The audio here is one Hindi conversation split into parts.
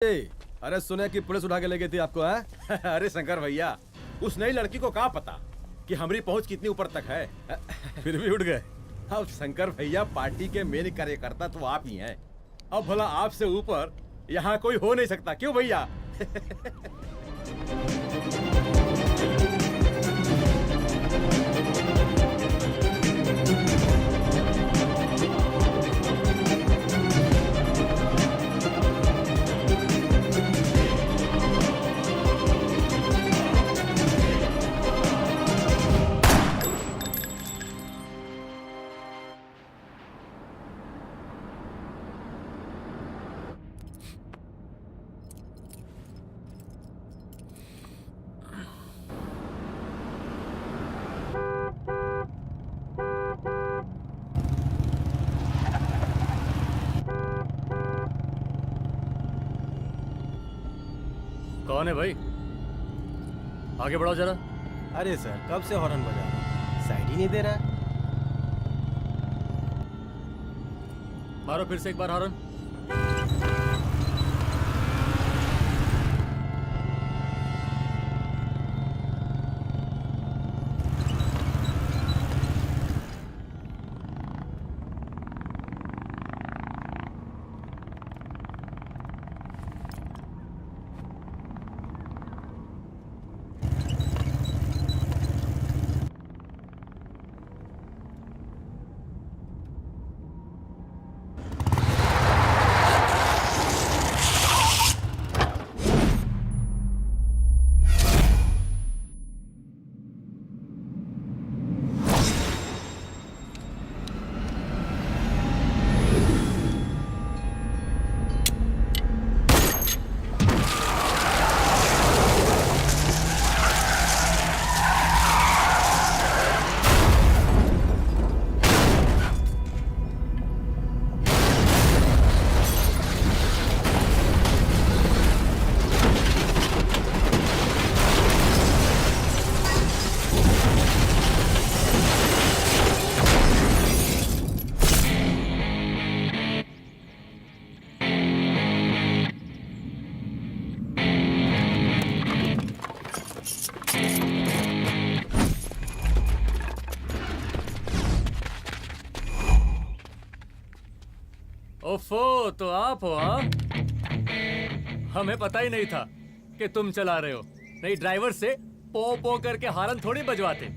अरे सुने कि पुलिस उठा के ले गई थी आपको है? अरे शंकर भैया, उस नई लड़की को कहाँ पता कि हमारी पहुंच कितनी ऊपर तक है। फिर भी उठ गए। अब शंकर भैया, पार्टी के मेन कार्यकर्ता तो आप ही हैं। अब भला आपसे ऊपर यहाँ कोई हो नहीं सकता, क्यों भैया? कौन है भाई? आगे बढ़ाओ जरा। अरे सर, कब से हॉर्न बजा रहा हूं, साइड ही नहीं दे रहा है। मारो फिर से एक बार हॉर्न। ओफो, तो आप हो? हाँ, हमें पता ही नहीं था कि तुम चला रहे हो। नहीं, ड्राइवर से पो पो करके हॉर्न थोड़ी बजवाते,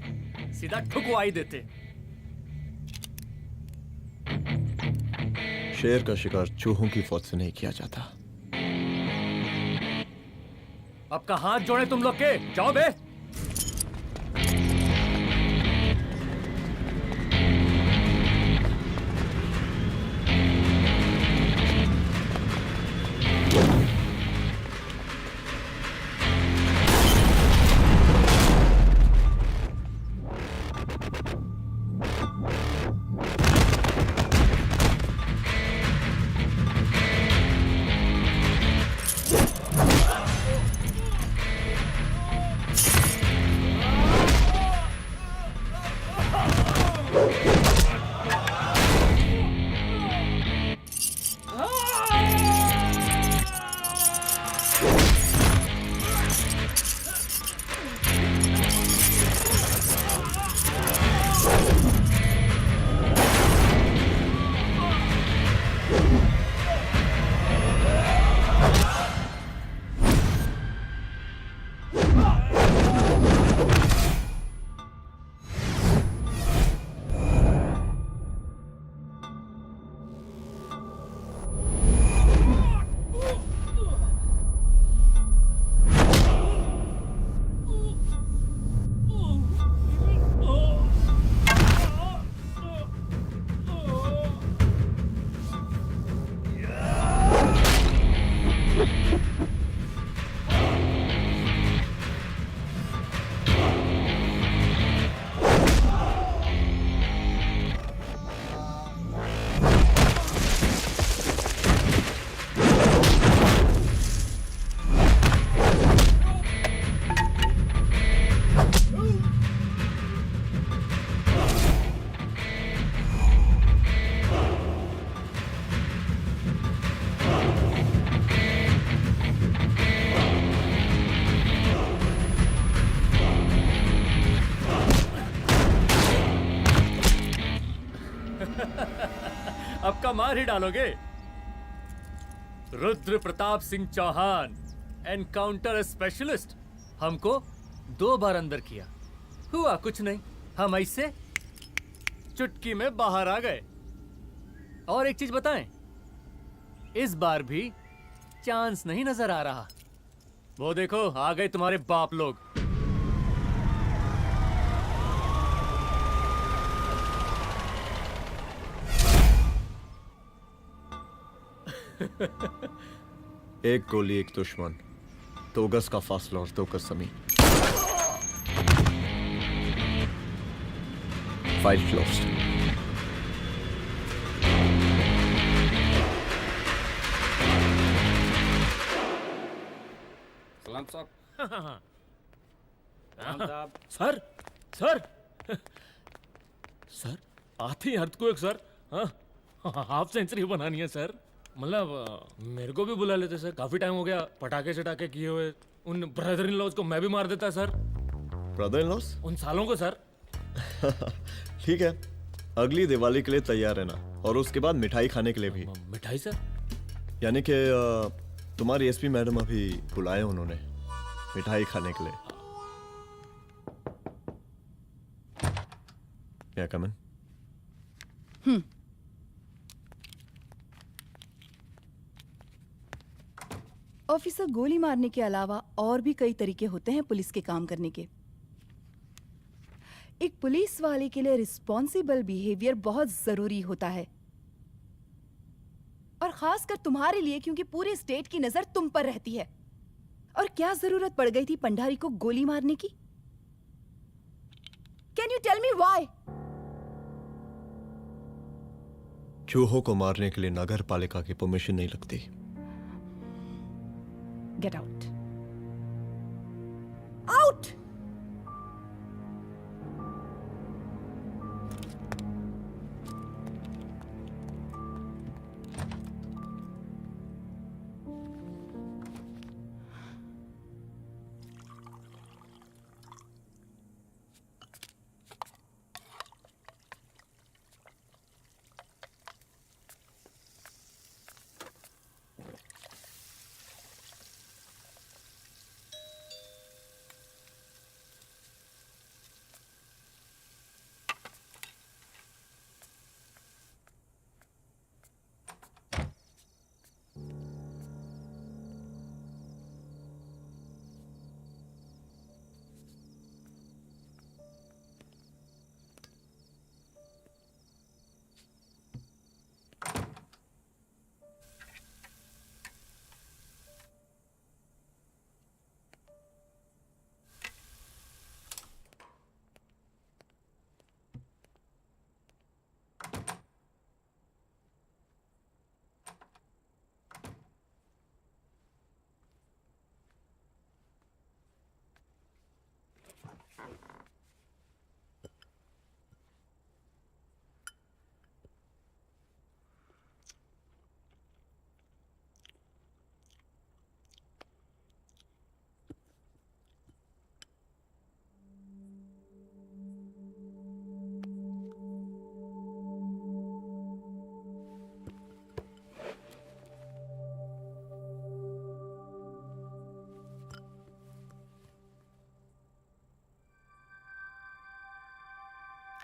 सीधा ठुकवा ही देते। शेर का शिकार चूहों की फौज से नहीं किया जाता। अब का हाथ जोड़े तुम लोग के, जाओ बे। मार ही डालोगे। रुद्र प्रताप सिंह चौहान, एनकाउंटर स्पेशलिस्ट, हमको 2 बार अंदर किया, हुआ कुछ नहीं। हम ऐसे चुटकी में बाहर आ गए। और एक चीज बताएं, इस बार भी चांस नहीं नजर आ रहा। वो देखो आ गए तुम्हारे बाप लोग। एक गोली एक दुश्मन, 2 गज का फासला और 2 गज जमीन। File closed. सलाम साहब। सर सर सर आते ही अर्थक्वेक सर। हाँ, हाफ सेंचुरी बनानी है सर। मतलब मेरे को भी बुला लेते सर, काफी टाइम हो गया पटाखे चटाखे किए हुए। उन ब्रदर इन लॉज को मैं भी मार देता सर, ब्रदर इन लॉस? उन सालों को सर। ठीक है, अगली दिवाली के लिए तैयार रहना, और उसके बाद मिठाई खाने के लिए भी। मिठाई सर? यानी कि तुम्हारी एसपी मैडम अभी बुलाए उन्होंने मिठाई खाने के लिए। क्या कमन? ऑफिसर, गोली मारने के अलावा और भी कई तरीके होते हैं पुलिस के काम करने के। एक पुलिस वाले के लिए रिस्पॉन्सिबल बिहेवियर बहुत जरूरी होता है, और खासकर तुम्हारे लिए, क्योंकि पूरे स्टेट की नजर तुम पर रहती है। और क्या जरूरत पड़ गई थी पंडारी को गोली मारने की? Can you tell me why? चूहों को मारने के लिए नगर पालिका की परमिशन नहीं लगती। Get out. Out!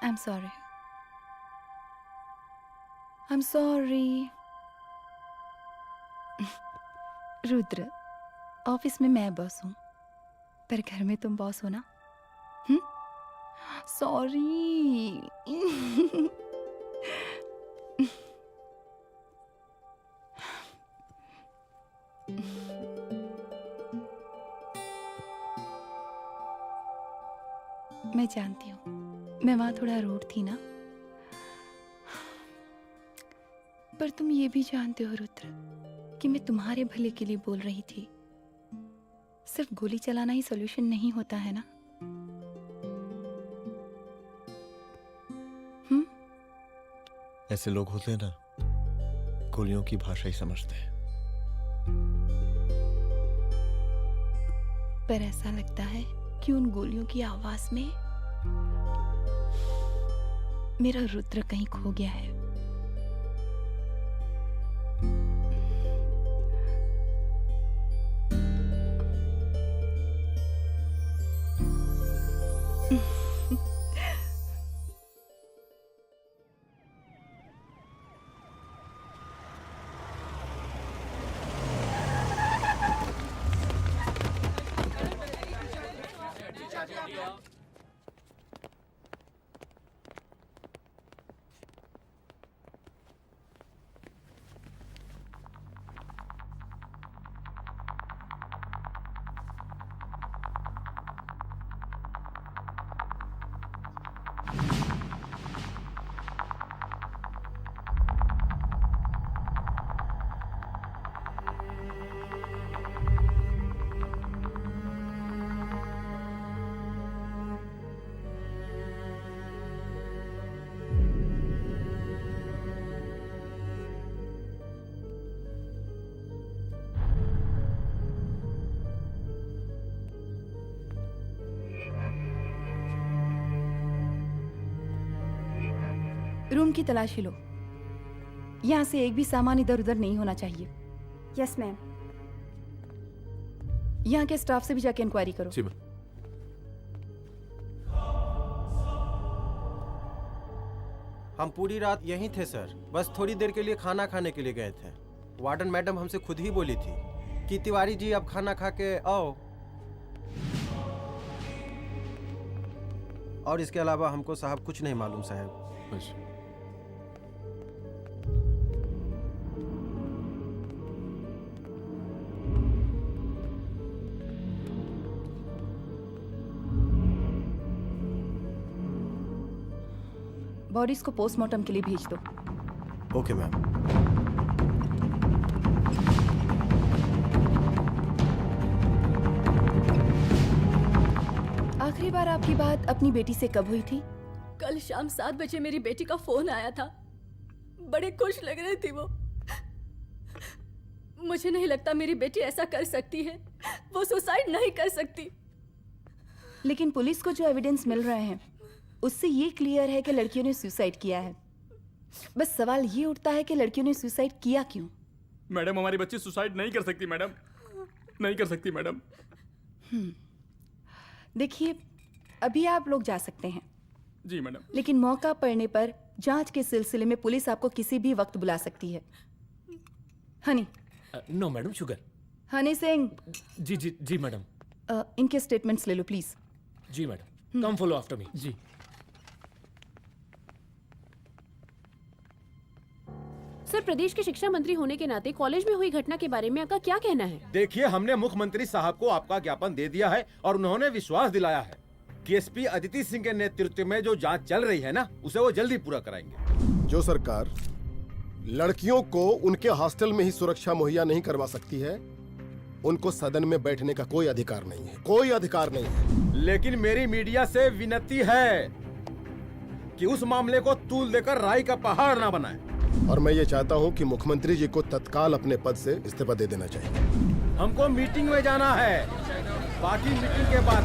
I'm sorry. I'm sorry. Rudra, office में मैं बॉस हूँ, पर घर में तुम बॉस हो ना? सॉरी। मैं जानती हूँ, मैं वहां थोड़ा रूड थी ना, पर तुम ये भी जानते हो रुद्र कि मैं तुम्हारे भले के लिए बोल रही थी। सिर्फ गोली चलाना ही सॉल्यूशन नहीं होता है ना। ऐसे लोग होते हैं ना, गोलियों की भाषा ही समझते हैं। पर ऐसा लगता है कि उन गोलियों की आवाज में मेरा रुद्र कहीं खो गया है। रूम की तलाशी लो। यहाँ से एक भी सामान इधर उधर नहीं होना चाहिए। Yes ma'am. यहाँ के स्टाफ से भी जाके इंक्वायरी करो। जी मैम। हम पूरी रात यहीं थे सर, बस थोड़ी देर के लिए खाना खाने के लिए गए थे। वार्डन मैडम हमसे खुद ही बोली थी कि तिवारी जी अब खाना खा के आओ। और इसके अलावा हमको साहब कुछ नहीं मालूम साहब। बस। बॉडीज को पोस्टमार्टम के लिए भेज दो। Okay ma'am. आखिरी बार आपकी बात अपनी बेटी से कब हुई थी? कल शाम 7 बजे मेरी बेटी का फोन आया था। बड़े खुश लग रही थी वो। मुझे नहीं लगता मेरी बेटी ऐसा कर सकती है। वो सुसाइड नहीं कर सकती। लेकिन पुलिस को जो एविडेंस मिल रहे हैं उससे ये क्लियर है कि लड़कियों ने सुसाइड किया है। बस सवाल ये उठता है कि लड़कियों ने सुसाइड किया क्यों? मैडम हमारी बच्ची सुसाइड नहीं कर सकती मैडम, नहीं कर सकती मैडम। देखिए, अभी आप लोग जा सकते हैं। जी मैडम। लेकिन मौका पड़ने पर जांच के सिलसिले में पुलिस आपको किसी भी वक्त बुला सकती है। Honey. No madam, sugar. Honey Singh. जी जी जी मैडम। इनके स्टेटमेंट्स ले लो प्लीज। जी madam, come follow after me. जी। सर, प्रदेश के शिक्षा मंत्री होने के नाते कॉलेज में हुई घटना के बारे में आपका क्या कहना है? देखिए, हमने मुख्यमंत्री साहब को आपका ज्ञापन दे दिया है और उन्होंने विश्वास दिलाया है कि एसपी अदिति सिंह के नेतृत्व में जो जांच चल रही है ना, उसे वो जल्दी पूरा कराएंगे। जो सरकार लड़कियों को उनके हॉस्टल में ही सुरक्षा मुहैया नहीं करवा सकती है, उनको सदन में बैठने का कोई अधिकार नहीं है, कोई अधिकार नहीं है। लेकिन मेरी मीडिया से विनती है कि उस मामले को तूल देकर राई का पहाड़ ना बनाए। और मैं ये चाहता हूँ कि मुख्यमंत्री जी को तत्काल अपने पद से इस्तीफा दे देना चाहिए। हमको मीटिंग में जाना है, बाकी मीटिंग के बाद।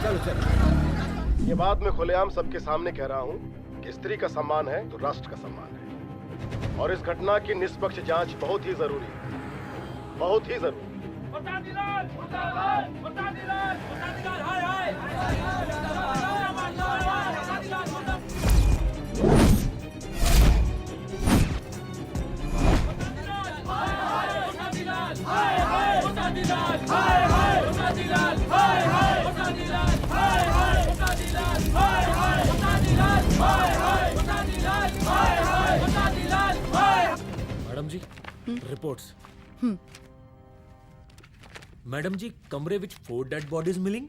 चलो चलो। ये बात मैं खुलेआम सबके सामने कह रहा हूँ कि स्त्री का सम्मान है तो राष्ट्र का सम्मान है, और इस घटना की निष्पक्ष जांच बहुत ही जरूरी है, बहुत ही जरूरी। मैडम जी, रिपोर्ट्स। मैडम जी, कमरे विच 4 डेड बॉडीज मिलिंग,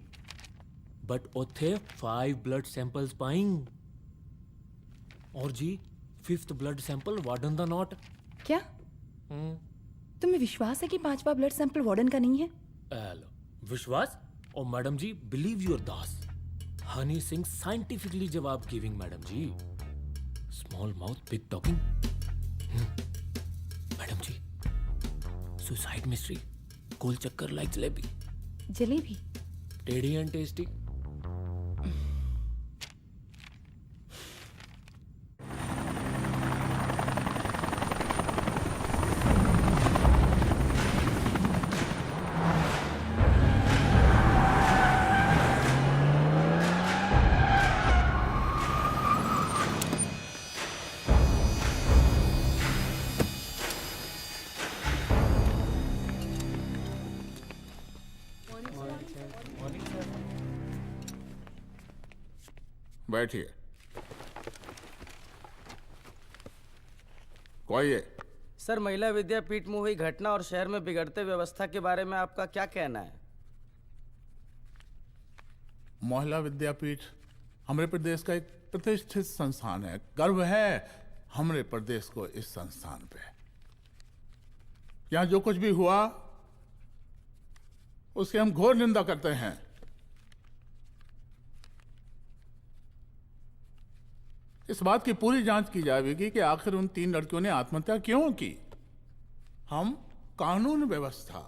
बट उथे 5 ब्लड सैंपल्स पाइंग। और जी 5th ब्लड सैंपल वार्डन दा नॉट। क्या तुम्हें विश्वास है कि 5वां ब्लड सैंपल वार्डन का नहीं है? हेलो, विश्वास? और मैडम जी, बिलीव योर दास। हनी सिंह साइंटिफिकली जवाब गिविंग मैडम जी। Small mouth big talking. Madam जी, सुसाइड मिस्ट्री, गोल चक्कर लाइक जलेबी। जलेबी टेढ़ी एंड टेस्टी। बैठिए। कोई है? सर, महिला विद्यापीठ में हुई घटना और शहर में बिगड़ते व्यवस्था के बारे में आपका क्या कहना है? महिला विद्यापीठ हमारे प्रदेश का एक प्रतिष्ठित संस्थान है। गर्व है हमारे प्रदेश को इस संस्थान पे। यहाँ जो कुछ भी हुआ उसकी हम घोर निंदा करते हैं। इस बात की पूरी जांच की जाएगी कि आखिर उन 3 लड़कियों ने आत्महत्या क्यों की। हम कानून व्यवस्था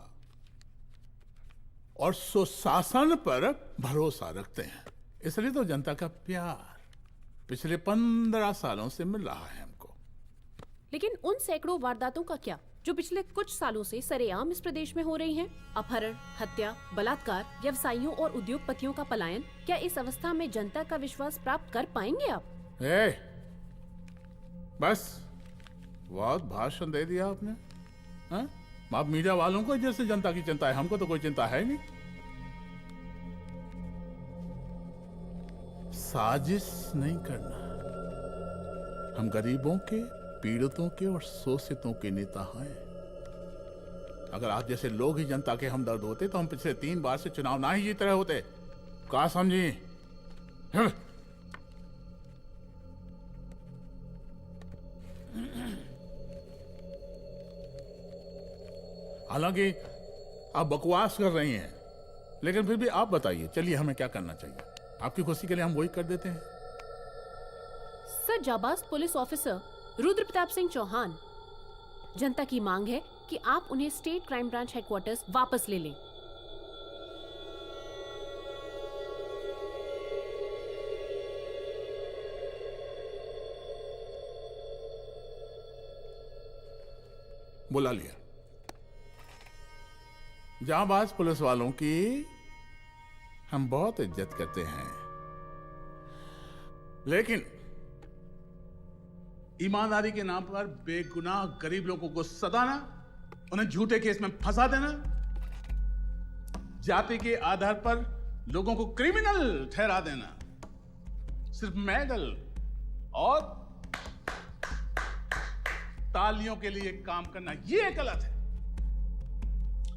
और सुशासन पर भरोसा रखते हैं, इसलिए तो जनता का प्यार पिछले 15 सालों से मिल रहा है हमको। लेकिन उन सैकड़ों वारदातों का क्या जो पिछले कुछ सालों से सरेआम इस प्रदेश में हो रही हैं? अपहरण, हत्या, बलात्कार, व्यवसायियों और उद्योगपतियों का पलायन। क्या इस अवस्था में जनता का विश्वास प्राप्त कर पाएंगे आप? बस बहुत भाषण दे दिया आपने। हाँ? आप मीडिया वालों को जैसे जनता की चिंता है, हमको तो कोई चिंता है नहीं। साजिश नहीं करना। हम गरीबों के, पीड़ितों के और शोषितों के नेता हैं। अगर आप जैसे लोग ही जनता के हमदर्द होते तो हम पिछले 3 बार से चुनाव ना ही जीत रहे होते। क्या समझी? हालांकि आप बकवास कर रही हैं, लेकिन फिर भी आप बताइए, चलिए हमें क्या करना चाहिए? आपकी खुशी के लिए हम वही कर देते हैं। सर, जाबाज पुलिस ऑफिसर रुद्र प्रताप सिंह चौहान, जनता की मांग है कि आप उन्हें स्टेट क्राइम ब्रांच हेडक्वार्टर्स वापस ले लें। बुला लिया। जाबाज पुलिस वालों की हम बहुत इज्जत करते हैं, लेकिन ईमानदारी के नाम पर बेगुनाह गरीब लोगों को सताना, उन्हें झूठे केस में फंसा देना, जाति के आधार पर लोगों को क्रिमिनल ठहरा देना, सिर्फ मेडल और तालियों के लिए काम करना, यह गलत है।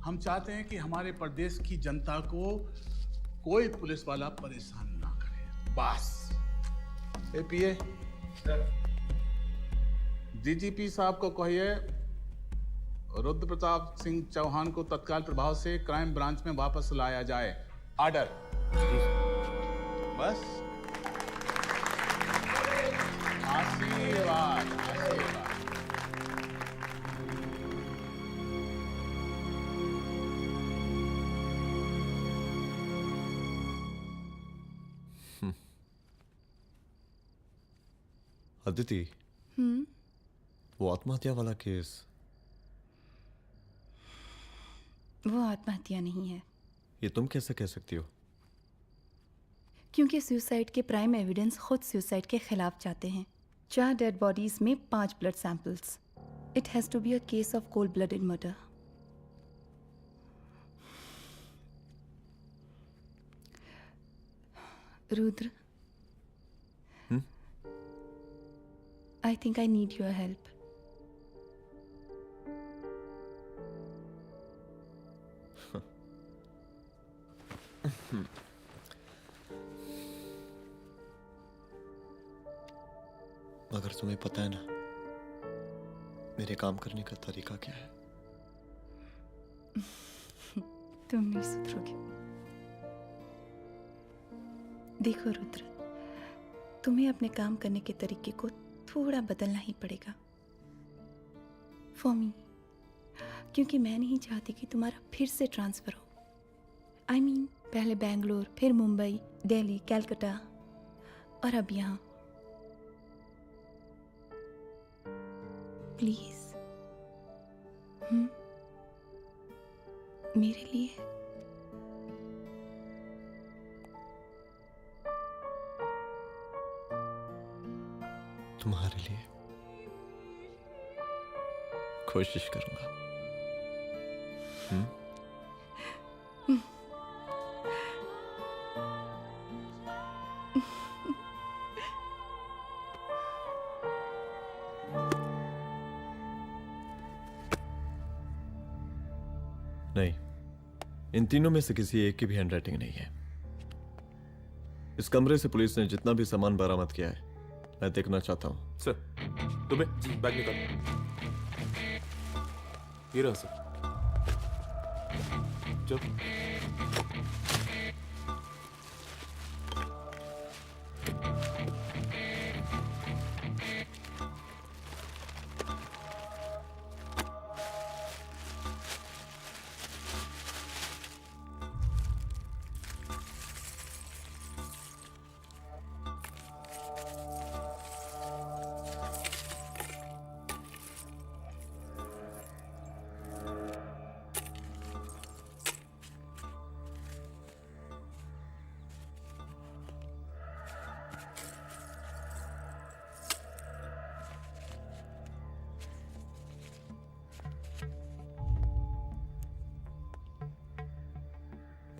हम चाहते हैं कि हमारे प्रदेश की जनता को कोई पुलिस वाला परेशान ना करे, बस। एपीए डीजीपी साहब को कहिए रुद्र प्रताप सिंह चौहान को तत्काल प्रभाव से क्राइम ब्रांच में वापस लाया जाए। ऑर्डर। बस। आशीर्वाद, आशीर्वाद। अदिति, वो आत्महत्या वाला केस, वो आत्महत्या नहीं है। ये तुम कैसे कह सकती हो? क्योंकि सुसाइड के प्राइम एविडेंस खुद सुसाइड के खिलाफ जाते हैं। 4 डेड बॉडीज में 5 blood samples. It has to be a case of cold blooded murder. Rudra, I think I need your help. मगर तुम्हें पता है ना मेरे काम करने का तरीका क्या है? तुम नहीं सुधरोगे। देखो रुद्र, तुम्हें अपने काम करने के तरीके को थोड़ा बदलना ही पड़ेगा फॉर मी, क्योंकि मैं नहीं चाहती कि तुम्हारा फिर से ट्रांसफर हो। I mean, पहले बेंगलोर, फिर मुंबई, दिल्ली, कलकत्ता और अब यहाँ। प्लीज मेरे लिए। तुम्हारे लिए कोशिश करूंगा। नहीं, इन तीनों में से किसी एक की भी हैंडराइटिंग नहीं है। इस कमरे से पुलिस ने जितना भी सामान बरामद किया है मैं देखना चाहता हूं। सर, तुम्हें बैग निकाल। ये रहा सर। चल।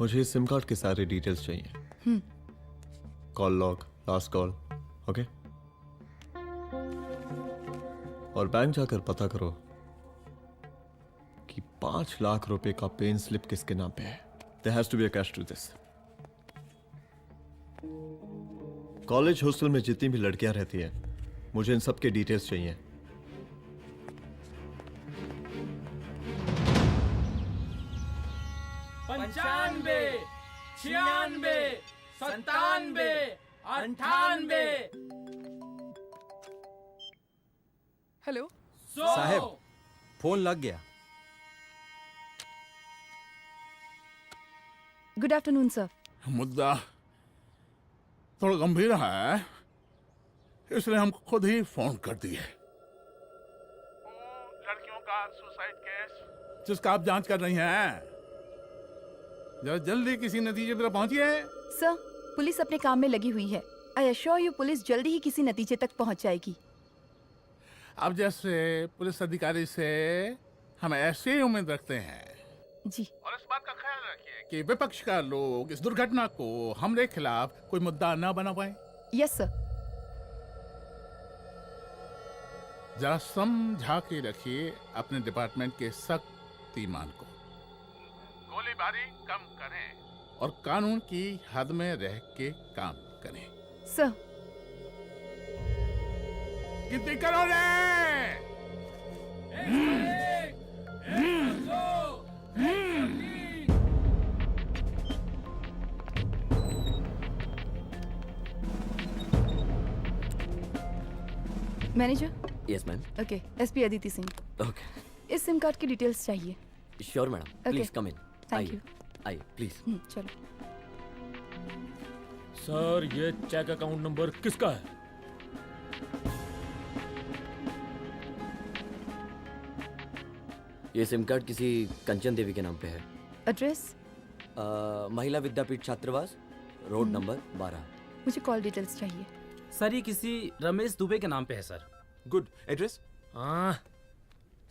मुझे इस सिम कार्ड के सारे डिटेल्स चाहिए। Call log, last call, okay? और बैंक जाकर पता करो कि 5 लाख रुपए का पेन स्लिप किसके नाम पे है। There has to be a cash to this. College hostel में जितनी भी लड़कियां रहती हैं, मुझे इन सब के डिटेल्स चाहिए। पंचानवे, 96, 97, 98। हेलो साहब, फोन लग गया। Good afternoon sir. मुद्दा थोड़ा गंभीर है, इसलिए हम खुद ही फोन कर दिए। लड़कियों का सुसाइड केस जिसका आप जांच कर रही हैं, जरा जल्दी किसी नतीजे पर पहुंचिए। सर, पुलिस अपने काम में लगी हुई है। आई एश्योर यू पुलिस जल्दी ही किसी नतीजे तक पहुंच जाएगी। आप जैसे पुलिस अधिकारी से हम ऐसे ही उम्मीद रखते हैं जी। और इस बात का ख्याल रखिए कि विपक्ष का लोग इस दुर्घटना को हमरे खिलाफ कोई मुद्दा न बना पाए। Yes sir. जरा समझा के रखिए अपने डिपार्टमेंट के सख्त ईमान को। गोलीबारी कम करें और कानून की हद में रह के काम करें। सर। गिनती करो रे। Manager. Yes ma'am. Okay, SP Aditi Singh. Okay. इस सिम कार्ड की डिटेल्स चाहिए। Sure madam, please come in. Thank you. आइए प्लीज। चलो। सर, ये चेक अकाउंट नंबर किसका है? ये सिम कार्ड किसी कंचन देवी के नाम पे है। एड्रेस? महिला विद्यापीठ छात्रावास, रोड नंबर 12। मुझे कॉल डिटेल्स चाहिए। सर, ये किसी रमेश दुबे के नाम पे है सर। गुड। एड्रेस? हाँ,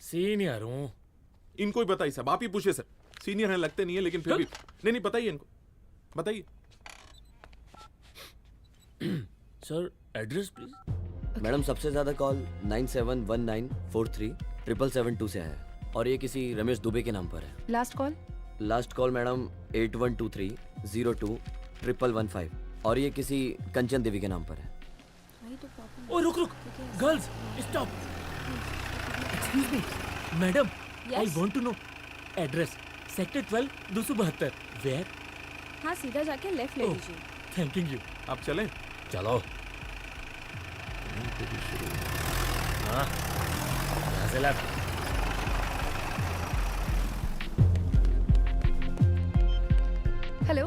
सीनियर हूँ। इनको ही बताइए साहब, आप ही पूछिए सर। सीनियर हैं लगते नहीं है, लेकिन फिर भी नहीं बताइए इनको, बताइए। Sir, address please. मैडम, सबसे ज्यादा कॉल 9719437772 से है और ये किसी रमेश दुबे के नाम पर है। Last call? Last call madam 8123021115 और ये किसी कंचन देवी के नाम पर है। ओ रुक, girls stop. Excuse me madam, I want to know address. Sector 12 272। Where? हाँ, सीधा जाके लेफ्ट ले लीजिए। Thank you. आप चलें? चलो। हाँ, यहाँ से लेफ्ट। हेलो।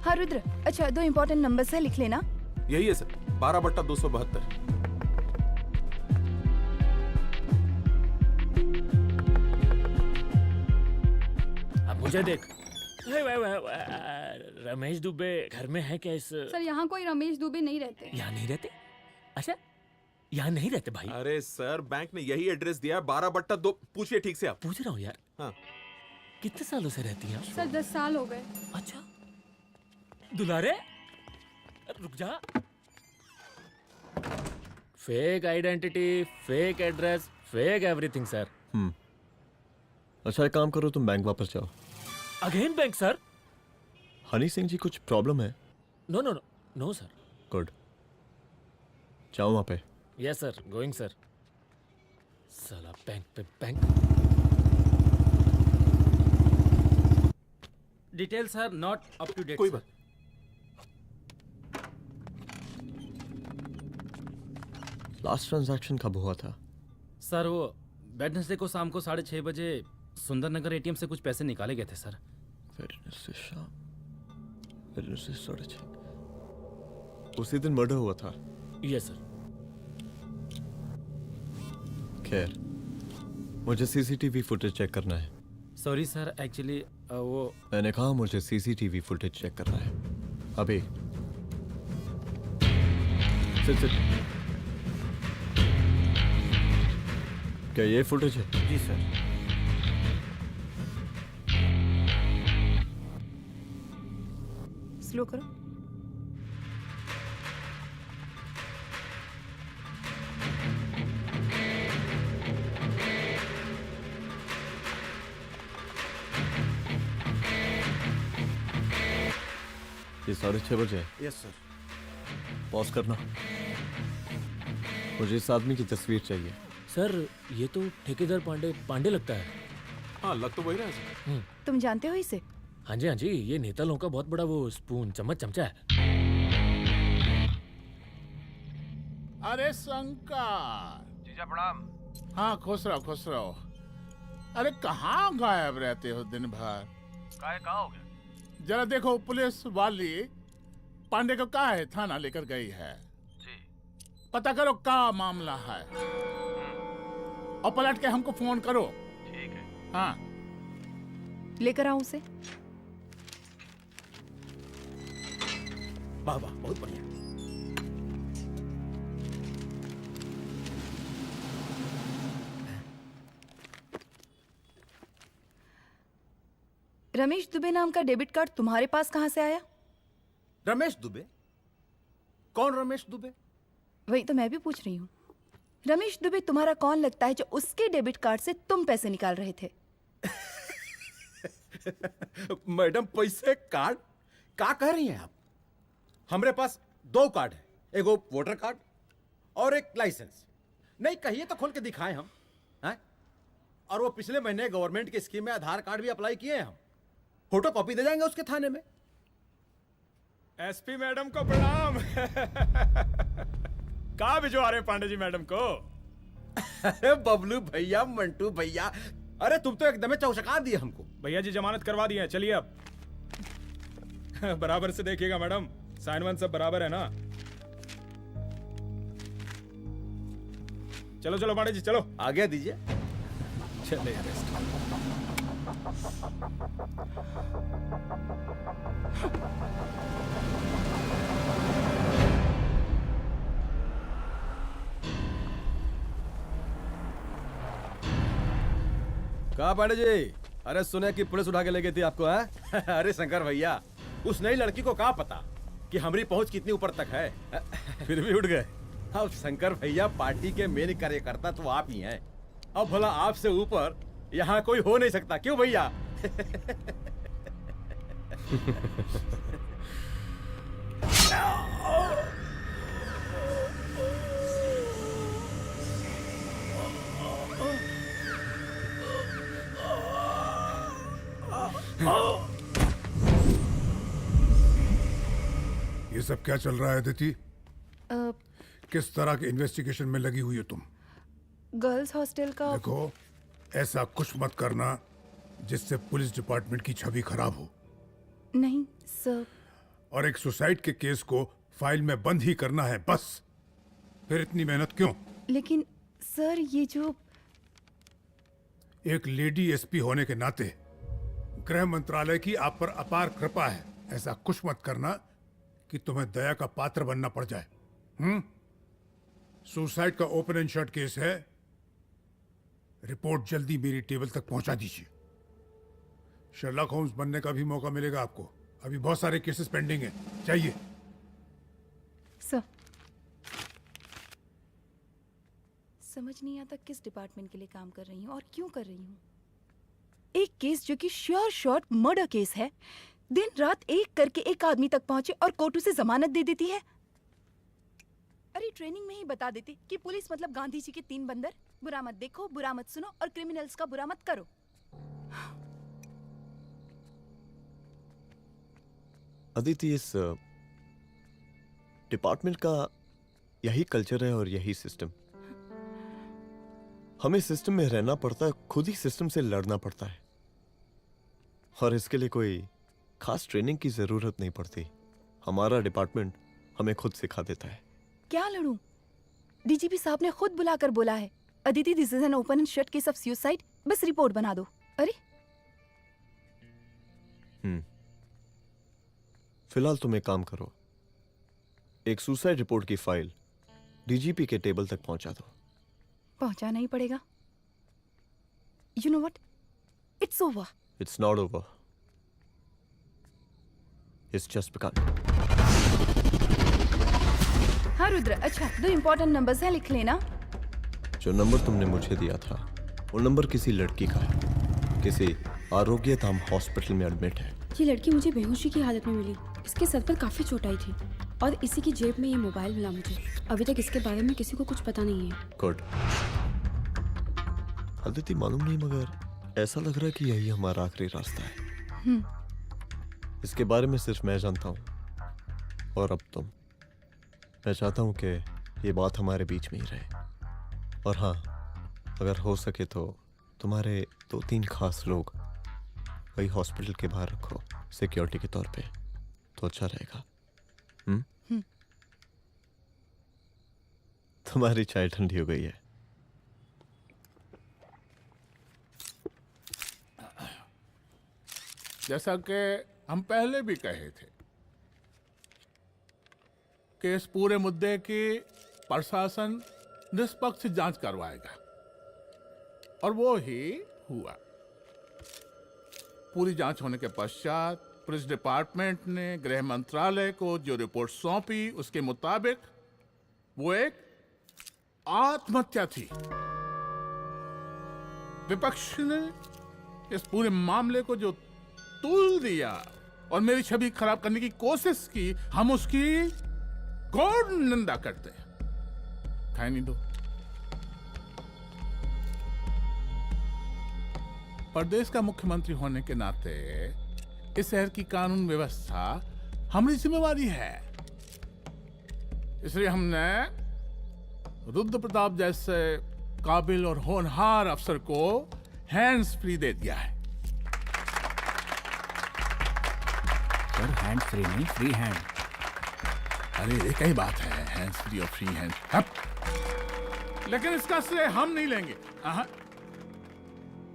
हाँ रुद्र, अच्छा 2 इम्पोर्टेंट नंबर्स है, लिख लेना। यही है सर, 12/272। अब मुझे देख। रमेश दुबे घर में है क्या? इस सर, यहाँ कोई रमेश दुबे नहीं रहते। यहाँ नहीं रहते? अच्छा, यहाँ नहीं रहते भाई? अरे सर, बैंक ने यही एड्रेस दिया है, 12/2। पूछिए ठीक से आप। पूछ रहा हूँ यार। हाँ। कितने सालों से रहती हैं? सर 10 साल हो गए। अच्छा, दुलारे रुक जा। Fake identity, fake address, fake everything sir. अच्छा, एक काम करो, तुम बैंक वापस जाओ। Again bank sir? Honey Singh ji, कुछ प्रॉब्लम है? No no no no sir. Good, जाओ वहां पे। Yes sir, going sir. साला बैंक पे bank. Detail sir not up to date. कोई बात। लास्ट ट्रांजैक्शन कब हुआ था? सर, वो वेडनेसडे को शाम को 6:30 बजे सुंदरनगर एटीएम से कुछ पैसे निकाले गए थे सर। वेडनेसडे शाम, वेडनेसडे 6:30। उसी दिन मर्डर हुआ था? Yes sir. खैर, मुझे सीसीटीवी फुटेज चेक करना है। सॉरी सर, एक्चुअली वो मैंने कहा मुझे सीसीटीवी फुटेज चेक करना है अभी। सिट। क्या ये फुटेज है? जी सर। स्लो करो। ये 6:30 बजे है। Yes sir. पॉज करना। मुझे इस आदमी की तस्वीर चाहिए। सर ये तो ठेकेदार पांडे लगता है। हाँ लग तो वही रहा है सर। तुम जानते हो इसे? हाँ जी, ये नेता लोगों का बहुत बड़ा वो स्पून चमचा है। अरे शंकर। जीजा प्रणाम। हाँ खुश रहो। अरे कहाँ गायब रहते हो दिन भर? कहाँ हो गया? जरा देखो, पुलिस वाली पांडे को कहा है थाना लेकर गई है। जी। पता करो क्या मामला है और पलट के हमको फोन करो। ठीक है। हाँ लेकर आओ उसे। वाह वाह, बहुत बढ़िया। रमेश दुबे नाम का डेबिट कार्ड तुम्हारे पास कहां से आया? रमेश दुबे? कौन रमेश दुबे? वही तो मैं भी पूछ रही हूँ। रमेश दुबे तुम्हारा कौन लगता है जो उसके डेबिट कार्ड से तुम पैसे निकाल रहे थे? मैडम पैसे कार्ड क्या कह रही हैं आप? हमारे पास 2 कार्ड है, एक वो वोटर कार्ड और एक लाइसेंस। नहीं कहिए तो खोल के दिखाएं हम हैं? और वो पिछले महीने गवर्नमेंट की स्कीम में आधार कार्ड भी अप्लाई किए हैं हम। फोटो कॉपी दे जाएंगे उसके थाने में। एसपी मैडम को प्रणाम। कहाँ भिजवा रहे पांडे जी मैडम को? अरे बबलू भैया, मंटू भैया, अरे तुम तो एकदम चौंका दिए हमको। भैया जी जमानत करवा दी है, चलिए अब। बराबर से देखिएगा मैडम, साइन वाइन सब बराबर है ना? चलो चलो पांडे जी चलो। आगे दीजिए। चले अरेस्ट। कहा पांडे जी? अरे सुने कि पुलिस उठा के ले गई थी आपको, है? अरे शंकर भैया, उस नई लड़की को क्या पता कि हमारी पहुंच कितनी ऊपर तक है। फिर भी उठ गए। अब शंकर भैया, पार्टी के मेन कार्यकर्ता तो आप ही हैं। अब भला आपसे ऊपर यहाँ कोई हो नहीं सकता, क्यों भैया? ये सब क्या चल रहा है अदिति? किस तरह के इन्वेस्टिगेशन में लगी हुई हो तुम? गर्ल्स हॉस्टल का। देखो, ऐसा कुछ मत करना जिससे पुलिस डिपार्टमेंट की छवि खराब हो। नहीं सर। और एक सुसाइड के केस को फाइल में बंद ही करना है बस। फिर इतनी मेहनत क्यों? लेकिन सर ये जो एक लेडी एसपी होने के नाते गृह मंत्रालय की आप पर अपार कृपा है। ऐसा कुछ मत करना कि तुम्हें दया का पात्र बनना पड़ जाए। सुसाइड का ओपन एंड शट केस है। रिपोर्ट जल्दी मेरी टेबल तक पहुंचा दीजिए। शर्लॉक होम्स बनने का भी मौका मिलेगा आपको। अभी बहुत सारे केसेस पेंडिंग हैं। चाहिए सर। समझ नहीं आता किस डिपार्टमेंट के लिए काम कर रही हूँ और क्यों कर रही हूँ। एक केस जो कि श्योर शॉट मर्डर केस है, दिन रात एक करके एक आदमी तक पहुंचे और कोर्ट उसे जमानत दे देती है। अरे ट्रेनिंग में ही बता देती कि पुलिस मतलब गांधी जी के 3 बंदर, बुरा मत देखो, बुरा मत सुनो और क्रिमिनल्स का बुरा मत करो। अदिति, इस डिपार्टमेंट का यही कल्चर है और यही सिस्टम। हमें सिस्टम में रहना पड़ता है, खुद ही सिस्टम से लड़ना पड़ता है। और इसके लिए कोई खास ट्रेनिंग की जरूरत नहीं पड़ती। हमारा डिपार्टमेंट हमें खुद सिखा देता है। क्या लड़ूं? डीजीपी साहब ने खुद बुलाकर बोला है, Aditi this is an open and shut case of suicide, बस रिपोर्ट बना दो। अरे फिलहाल तुम एक काम करो, एक सुसाइड रिपोर्ट की फाइल डीजीपी के टेबल तक पहुंचा दो। पहुंचाना ही पड़ेगा। You know what, it's over. It's not over. It's just begun. हाँ रुद्र, अच्छा 2 इम्पोर्टेंट नंबर्स हैं, लिख लेना। जो नंबर तुमने मुझे दिया था वो नंबर किसी लड़की का है, किसी आरोग्य धाम हॉस्पिटल में एडमिट है। ये लड़की मुझे बेहोशी की हालत में मिली। इसके सर पर काफी चोट आई थी और इसी की जेब में ये मोबाइल मिला मुझे। अभी तक इसके बारे में किसी को कुछ पता नहीं है। गुड। अदिति मालूम नहीं, मगर ऐसा लग रहा है कि यही हमारा आखिरी रास्ता है। इसके बारे में सिर्फ मैं जानता हूँ और अब तुम। मैं चाहता हूँ कि ये बात हमारे बीच में ही रहे। और हाँ, अगर हो सके तो तुम्हारे 2-3 खास लोग वही हॉस्पिटल के बाहर रखो सिक्योरिटी के तौर पे, तो अच्छा रहेगा। तुम्हारी चाय ठंडी हो गई है। जैसा कि हम पहले भी कहे थे कि इस पूरे मुद्दे की प्रशासन निष्पक्ष जांच करवाएगा, और वो ही हुआ। पूरी जांच होने के पश्चात पुलिस डिपार्टमेंट ने गृह मंत्रालय को जो रिपोर्ट सौंपी उसके मुताबिक वो एक आत्महत्या थी। विपक्ष ने इस पूरे मामले को जो तूल दिया और मेरी छवि खराब करने की कोशिश की, हम उसकी घोर निंदा करते हैं। नहीं दो। प्रदेश का मुख्यमंत्री होने के नाते इस शहर की कानून व्यवस्था हमारी जिम्मेवारी है। इसलिए हमने रुद्र प्रताप जैसे काबिल और होनहार अफसर को हैंड्स फ्री दे दिया है। सर हैंड फ्री नहीं, फ्री हैंड। अरे एक ही बात है, हैंड्स फ्री और फ्री हैंड। लेकिन इसका श्रेय हम नहीं लेंगे।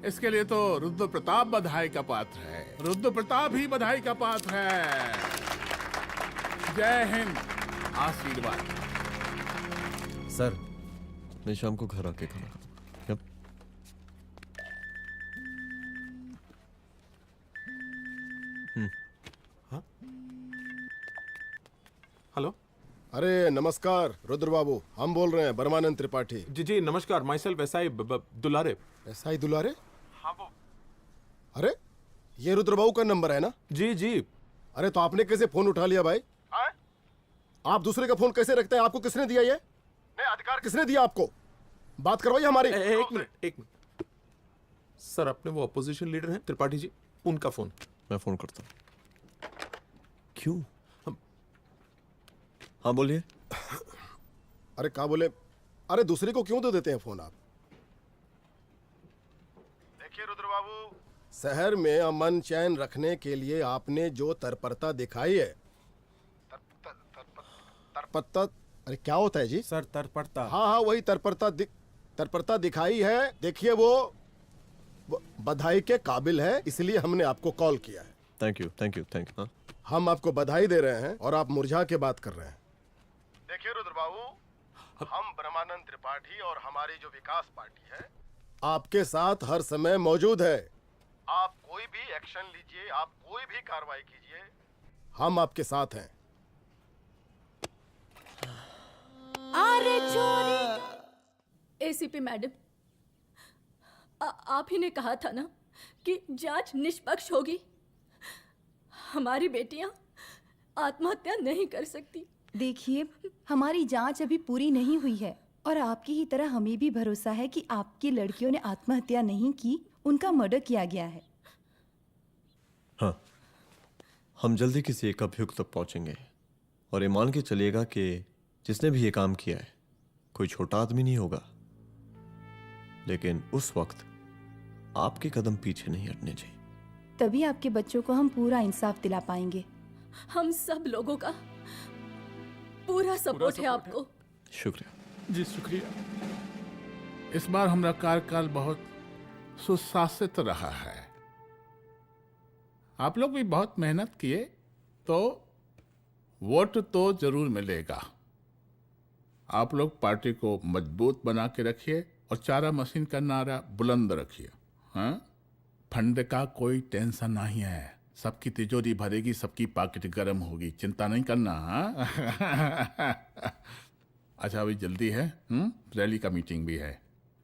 इसके लिए तो रुद्र प्रताप बधाई का पात्र है। रुद्र प्रताप ही बधाई का पात्र है। जय हिंद। आशीर्वाद। सर, मैं शाम को घर आके खाना खाऊंगा। हेलो। अरे नमस्कार रुद्र बाबू, हम बोल रहे हैं परमानंद त्रिपाठी। जी जी नमस्कार। My self SI Dulare. SI दुलारे? हाँ वो। अरे ये रुद्र बाबू का नंबर है ना? जी जी। अरे तो आपने कैसे फोन उठा लिया भाई? आप दूसरे का फोन कैसे रखते हैं? आपको किसने दिया ये? नहीं, अधिकार किसने दिया आपको? बात करवाइए हमारी। एक मिनट। सर अपने वो अपोजिशन लीडर हैं त्रिपाठी जी, उनका फोन। मैं फोन करता हूँ। क्यों? हाँ बोलिए। अरे क्या बोले? अरे दूसरे को क्यों दे देते हैं फोन आप? देखिए रुद्र बाबू, शहर में अमन चैन रखने के लिए आपने जो तत्परता दिखाई है, तत्परता, अरे क्या होता है जी? सर तत्परता। हाँ वही तत्परता दिखाई है। देखिए वो बधाई के काबिल है, इसलिए हमने आपको कॉल किया है। Thank you. हम आपको बधाई दे रहे हैं और आप मुरझा के बात कर रहे हैं। देखिए रुद्र बाबू, हम ब्रह्मानंद त्रिपाठी और हमारी जो विकास पार्टी है आपके साथ हर समय मौजूद है। आप कोई भी एक्शन लीजिए, आप कोई भी कार्रवाई कीजिए, हम आपके साथ हैं। अरे चोरी। एसीपी मैडम, आप ही ने कहा था ना कि जांच निष्पक्ष होगी। हमारी बेटियां आत्महत्या नहीं कर सकती। देखिए, हमारी जांच अभी पूरी नहीं हुई है और आपकी ही तरह हमें भी भरोसा है कि आपकी लड़कियों ने आत्महत्या नहीं की, उनका मर्डर किया गया है। हाँ, हम जल्दी किसी एक अभियुक्त तक पहुंचेंगे और ये मान के चलिएगा कि जिसने भी ये काम किया है कोई छोटा आदमी नहीं होगा, लेकिन उस वक्त आपके कदम पीछे नहीं हटने चाहिए। तभी आपके बच्चों को हम पूरा इंसाफ दिला पाएंगे। हम सब लोगों का पूरा सपोर्ट है आपको। शुक्रिया जी, शुक्रिया। इस बार हमारा कार्यकाल बहुत सुशासित रहा है। आप लोग भी बहुत मेहनत किए, तो वोट तो जरूर मिलेगा। आप लोग पार्टी को मजबूत बना के रखिए और चारा मशीन का नारा बुलंद रखिए। हाँ, फंड का कोई टेंशन नहीं है, सबकी तिजोरी भरेगी, सबकी पॉकेट गर्म होगी, चिंता नहीं करना। हाँ अच्छा अभी जल्दी है, रैली का मीटिंग भी है,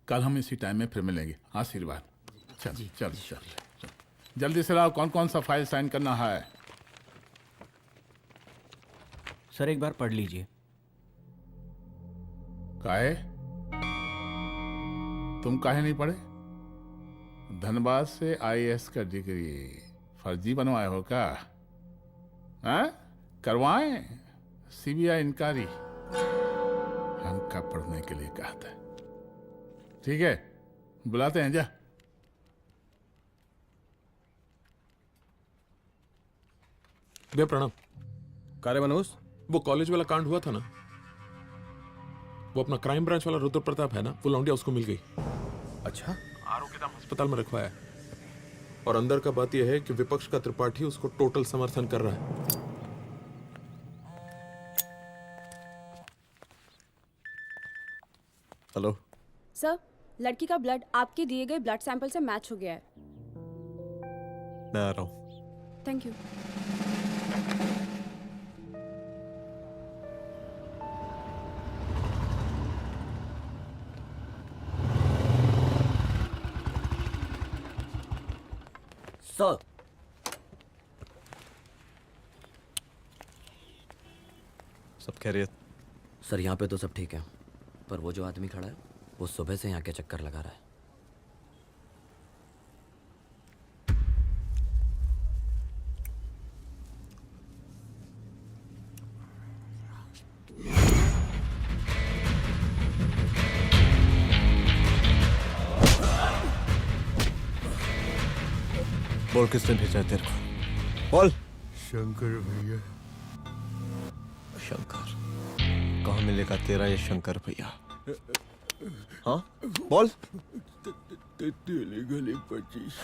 कल हम इसी टाइम में फिर मिलेंगे। आशीर्वाद। चल चल चल जल्दी से लाओ, कौन कौन सा फाइल साइन करना है। सर एक बार पढ़ लीजिए। काहे? तुम काहे नहीं पढ़े? धनबाद से आईएएस का डिग्री फर्जी बनवाए हो क्या? हाँ? करवाएं सीबीआई इंक्वायरी। हमका पढ़ने के लिए कहा था। ठीक है, बुलाते हैं। जा भैया प्रणाम। कार्य मनोज, वो कॉलेज वाला कांड हुआ था ना, वो अपना क्राइम ब्रांच वाला रुद्र प्रताप है ना, वो लौंडिया उसको मिल गई। अच्छा, आरोग्यधाम अस्पताल में रखवाया है। और अंदर का बात यह है कि विपक्ष का त्रिपाठी उसको टोटल समर्थन कर रहा है। हेलो सर, लड़की का ब्लड आपके दिए गए ब्लड सैंपल से मैच हो गया है। मैं आ रहा हूँ। Thank you. सर, सब खैरियत? सर यहाँ पे तो सब ठीक है, पर वो जो आदमी खड़ा है वो सुबह से यहाँ के चक्कर लगा रहा है। बोल किसने भेजा है तेरे को? बोल। शंकर भैया। शंकर? कहाँ मिलेगा तेरा ये शंकर भैया? हाँ बोल। गली 25।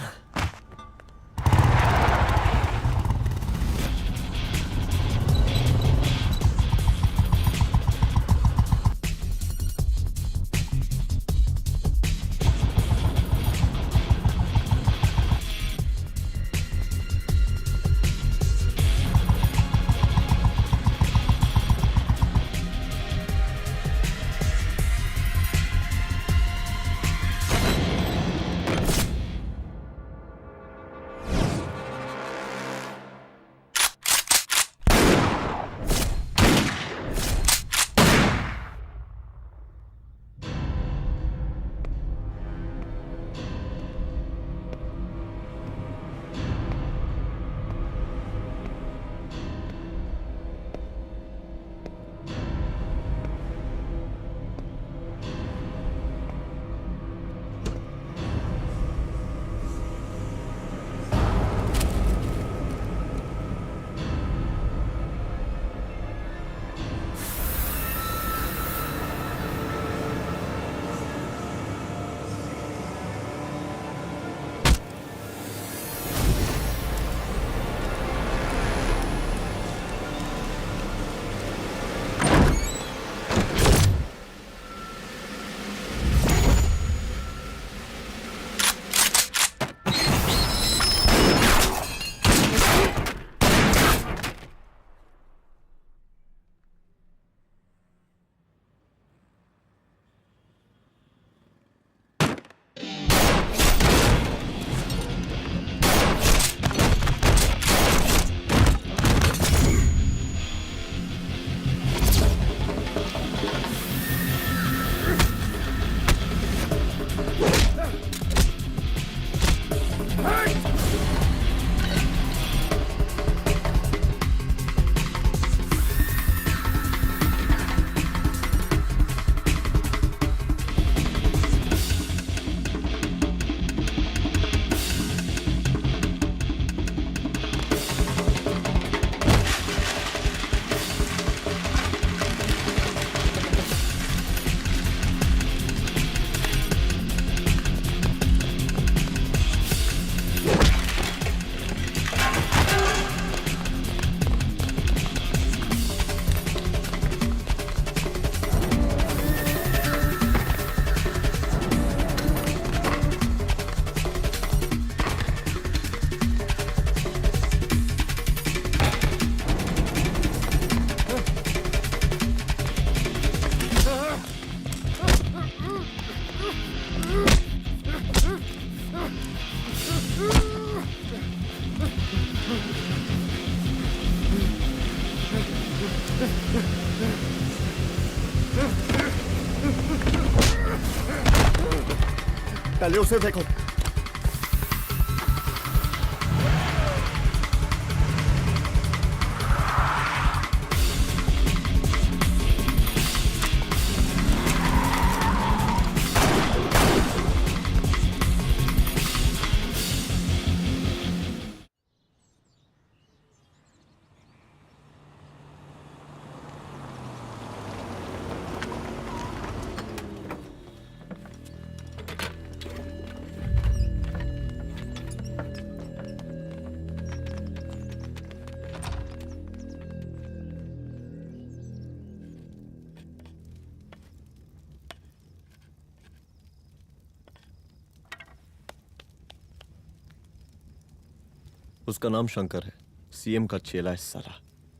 पहले उसे देखो। उसका नाम शंकर है, सीएम का चेला है साला।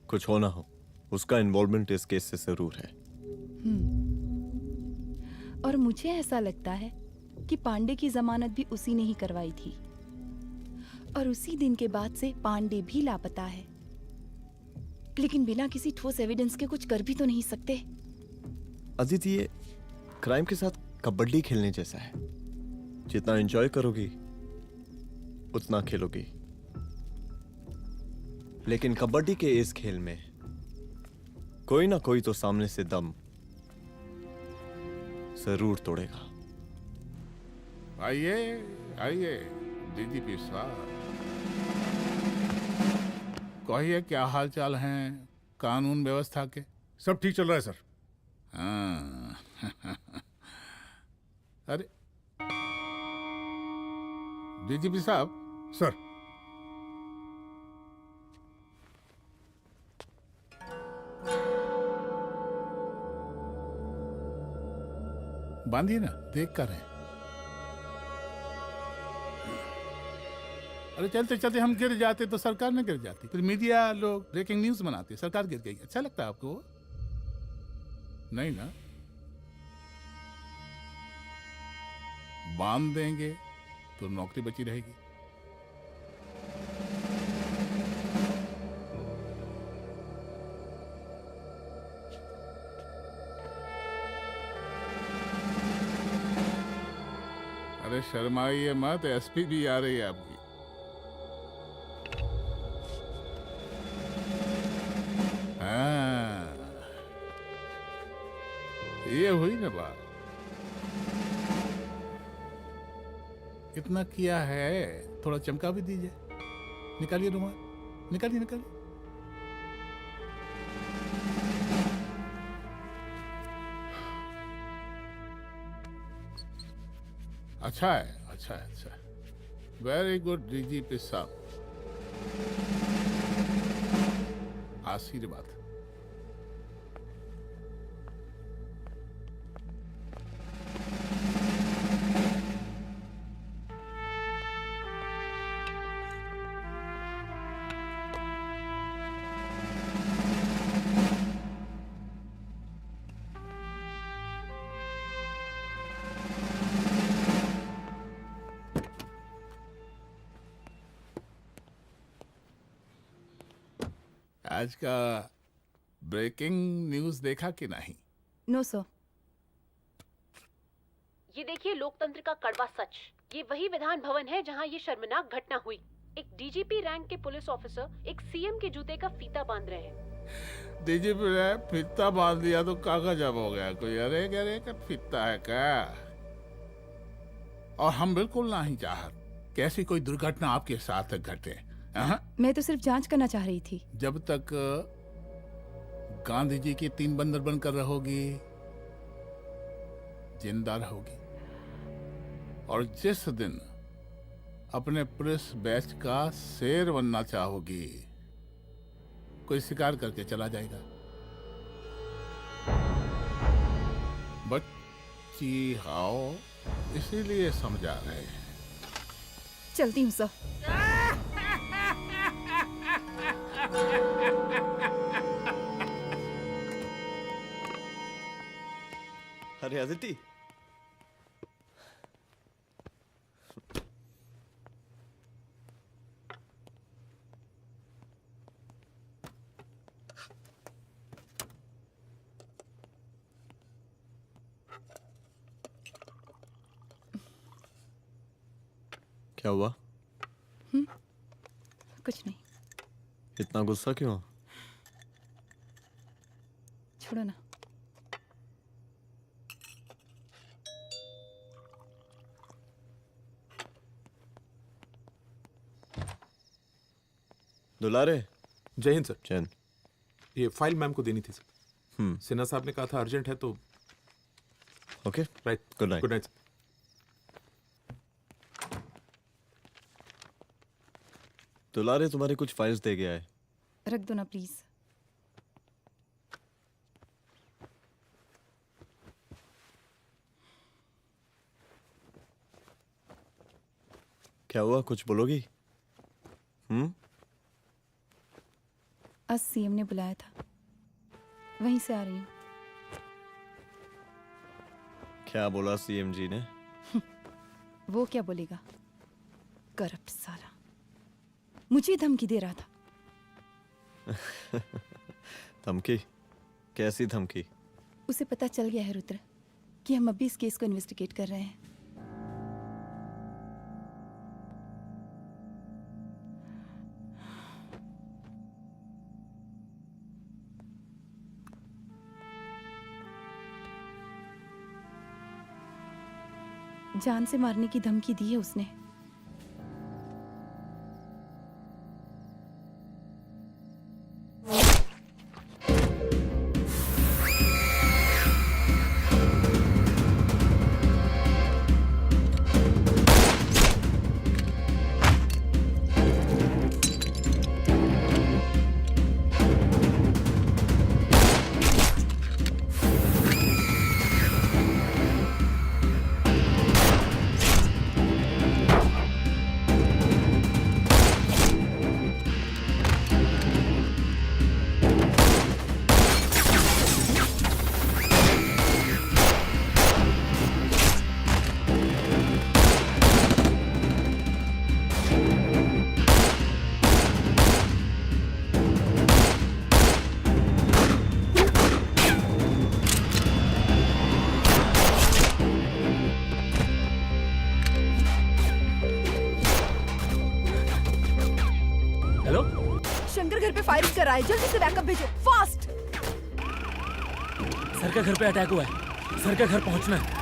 कुछ हो ना हो, उसका इन्वॉल्वमेंट इस केस से जरूर है। और मुझे ऐसा लगता है कि पांडे की जमानत भी उसी ने ही करवाई थी, और उसी दिन के बाद से पांडे भी लापता है। लेकिन बिना किसी ठोस एविडेंस के कुछ कर भी तो नहीं सकते। अदिति, ये क्राइम के साथ कबड्डी खेलने जैसा है। जितना एंजॉय करोगी उतना खेलोगी, लेकिन कबड्डी के इस खेल में कोई ना कोई तो सामने से दम जरूर तोड़ेगा। आइए आइए डीजीपी साहब, कहिए क्या हाल चाल हैं कानून व्यवस्था के? सब ठीक चल रहा है सर। हाँ। अरे डीजीपी साहब। सर। बांधिए ना, देख कर रहे। अरे चलते चलते हम गिर जाते तो सरकार न गिर जाती, फिर मीडिया लोग ब्रेकिंग न्यूज बनाते, सरकार गिर गई। अच्छा लगता है आपको? नहीं ना? बांध देंगे तो नौकरी बची रहेगी। अरे शर्माइए मत, एसपी भी आ रही है आपकी। हाँ, ये हुई ना बात। इतना किया है, थोड़ा चमका भी दीजिए। निकालिए रुमाल, निकालिए निकालिए। अच्छा है, अच्छा है, अच्छा है। वेरी गुड डीजीपी साहब, आशीर्वाद। आज का ब्रेकिंग न्यूज देखा कि नहीं? No sir. ये देखिए लोकतंत्र का कड़वा सच। ये वही विधान भवन है जहां ये शर्मनाक घटना हुई। एक डीजीपी रैंक के पुलिस ऑफिसर एक सीएम के जूते का फीता बांध रहे हैं। डीजीपी ने फीता बांध दिया तो काका जब हो गया कोई। अरे अरे का फीता है क्या? और हम बिल्कुल नहीं चाहते कैसी कोई दुर्घटना आपके साथ घटे। मैं तो सिर्फ जांच करना चाह रही थी। जब तक गांधी जी की 3 बंदर बनकर रहोगी, जिंदा रहोगी। और जिस दिन अपने पुलिस बैच का शेर बनना चाहोगी, कोई शिकार करके चला जाएगा। बच्ची हाओ, इसीलिए समझा रहे हैं। चलती हूँ सर। अरे अदिति, क्या हुआ? कुछ नहीं। इतना गुस्सा क्यों? छोड़ो ना। दुलारे। जय हिंद सर। जय हिंद। ये फाइल मैम को देनी थी सर। सिन्हा साहब ने कहा था अर्जेंट है तो। Okay right. Good night. Good night. दुलारे तुम्हारी कुछ फाइल्स दे गया है। रख दो ना प्लीज। क्या हुआ, कुछ बोलोगी? आज सीएम ने बुलाया था, वहीं से आ रही हूँ। क्या बोला सीएम जी ने? वो क्या बोलेगा, करप्ट साला, मुझे धमकी दे रहा था। धमकी? कैसी धमकी? उसे पता चल गया है रुद्र कि हम अभी इस केस को इन्वेस्टिगेट कर रहे हैं। जान से मारने की धमकी दी है उसने। शंकर घर पे फायरिंग कर रहा है, जल्दी से बैकअप भेजो, फास्ट। सर का घर पे अटैक हुआ है, सर का घर पहुंचना है।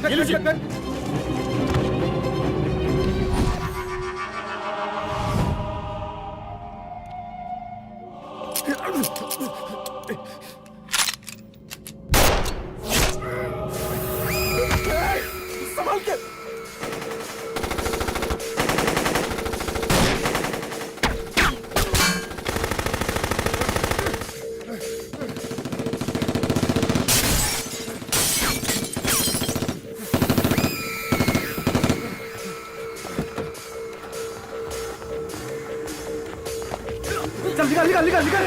ये लीजिए। संभाल के। चल निकाल निकाल निकाल निकाल।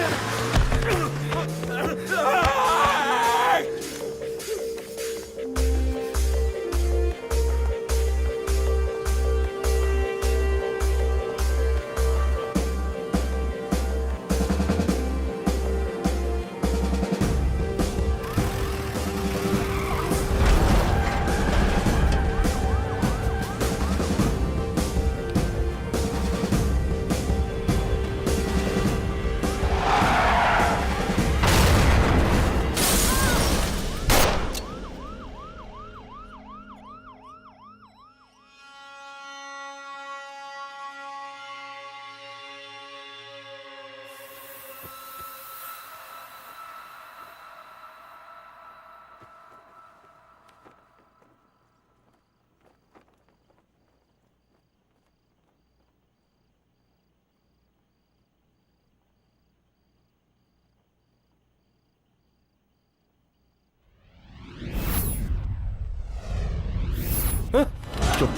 चुप।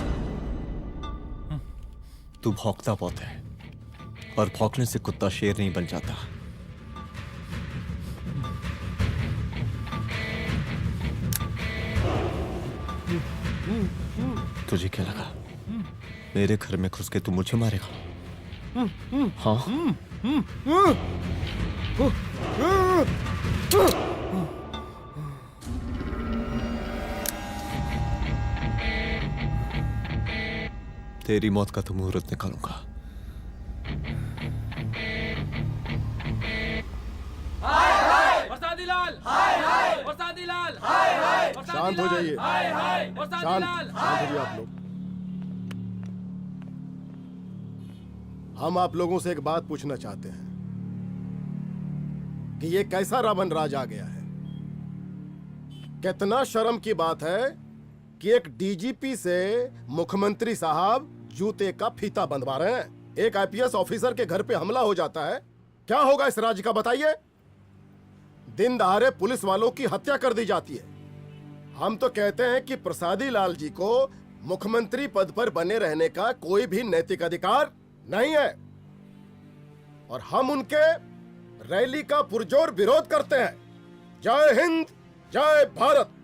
तू भौंकता बहुत है और भौंकने से कुत्ता शेर नहीं बन जाता। तुझे क्या लगा मेरे घर में घुस के तू मुझे मारेगा? हाँ? तेरी मौत का तो मुहूर्त निकालूंगा। शांत हो जाइए। शांत हो जाइए आप लोग। हम आप लोगों से एक बात पूछना चाहते हैं कि ये कैसा रावण राज आ गया है? कितना शर्म की बात है कि एक डीजीपी से मुख्यमंत्री साहब जूते का फीता बंधवा रहे हैं। एक आईपीएस ऑफिसर के घर पे हमला हो जाता है, क्या होगा इस राज्य का बताइए? दिन दहाड़े पुलिस वालों की हत्या कर दी जाती है। हम तो कहते हैं कि प्रसादी लाल जी को मुख्यमंत्री पद पर बने रहने का कोई भी नैतिक अधिकार नहीं है और हम उनके रैली का पुरजोर विरोध करते हैं। जय हिंद, जय भारत।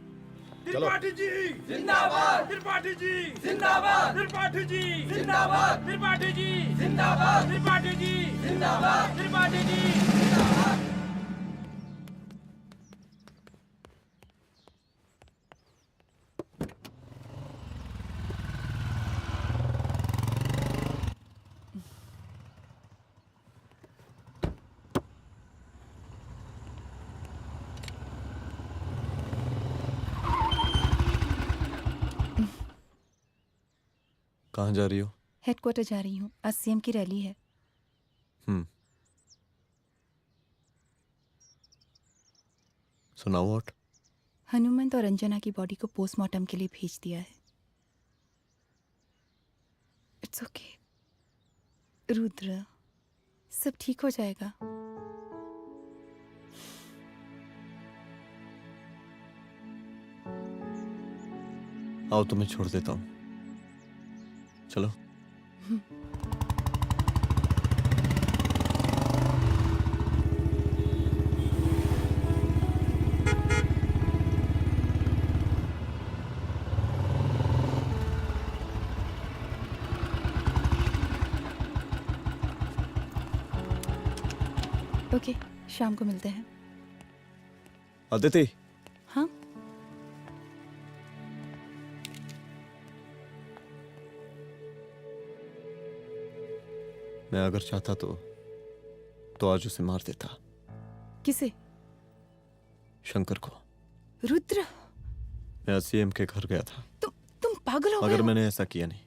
त्रिपाठी जी जिंदाबाद, त्रिपाठी जी जिंदाबाद, त्रिपाठी जी जिंदाबाद, त्रिपाठी जी जिंदाबाद, त्रिपाठी जी जिंदाबाद, त्रिपाठी जी जिंदाबाद। कहाँ जा रही हो? हेडक्वार्टर जा रही हूँ, आज सीएम की रैली है। सुनाओ। व्हाट? हनुमंत और अंजना की बॉडी को पोस्टमार्टम के लिए भेज दिया है। इट्स ओके रुद्र, सब ठीक हो जाएगा। आओ तुम्हें छोड़ देता हूँ, चलो। ओके, शाम को मिलते हैं। अदिति। हाँ? मैं अगर चाहता तो आज उसे मार देता। किसे? शंकर को। रुद्र, मैं सीएम के घर गया था। तुम पागल हो गए मगर हो? मैंने ऐसा किया नहीं।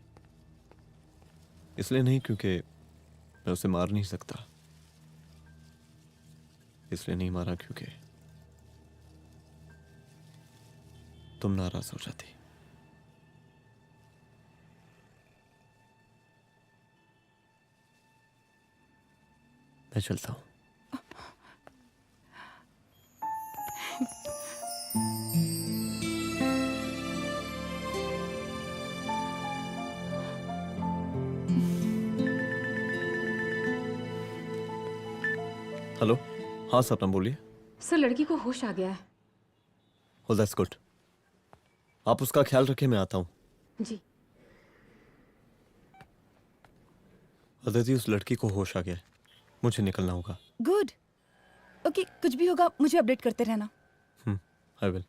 इसलिए नहीं क्योंकि मैं उसे मार नहीं सकता, इसलिए नहीं मारा क्योंकि तुम नाराज हो जाती। मैं चलता हूं। हेलो। हाँ सपना बोलिए। सर, लड़की को होश आ गया है। Oh, that's good. आप उसका ख्याल रखिए, मैं आता हूँ। जी। अदिति, उस लड़की को होश आ गया है, मुझे निकलना होगा। गुड। ओके, कुछ भी होगा मुझे अपडेट करते रहना। I will.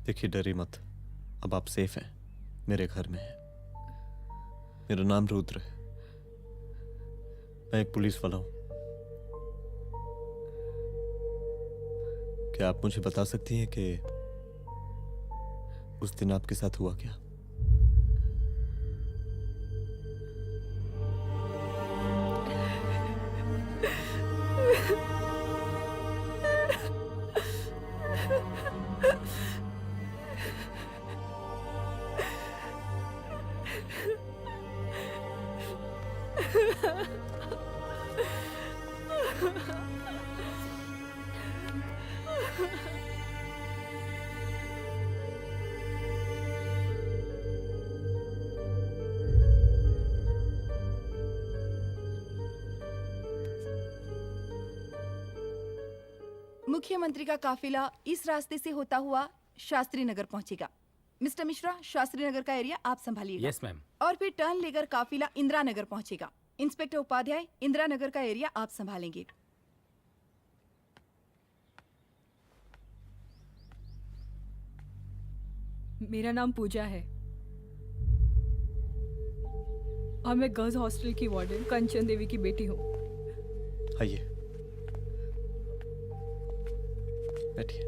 देखिए, डरिए मत, अब आप सेफ हैं, मेरे घर में हैं। मेरा नाम रुद्र है, मैं एक पुलिस वाला हूं। क्या आप मुझे बता सकती हैं कि उस दिन आपके साथ हुआ क्या? मुख्यमंत्री का काफिला इस रास्ते से होता हुआ शास्त्री नगर पहुंचेगा। मिस्टर मिश्रा, शास्त्री नगर का एरिया आप संभालिएगा। Yes ma'am. और फिर टर्न लेकर काफिला इंदिरा नगर पहुंचेगा। इंस्पेक्टर उपाध्याय, इंदिरा नगर का एरिया आप संभालेंगे। मेरा नाम पूजा है और मैं गर्ल्स हॉस्टल की वार्डन कंचन देवी की बेटी हूँ। आइए, बैठिए।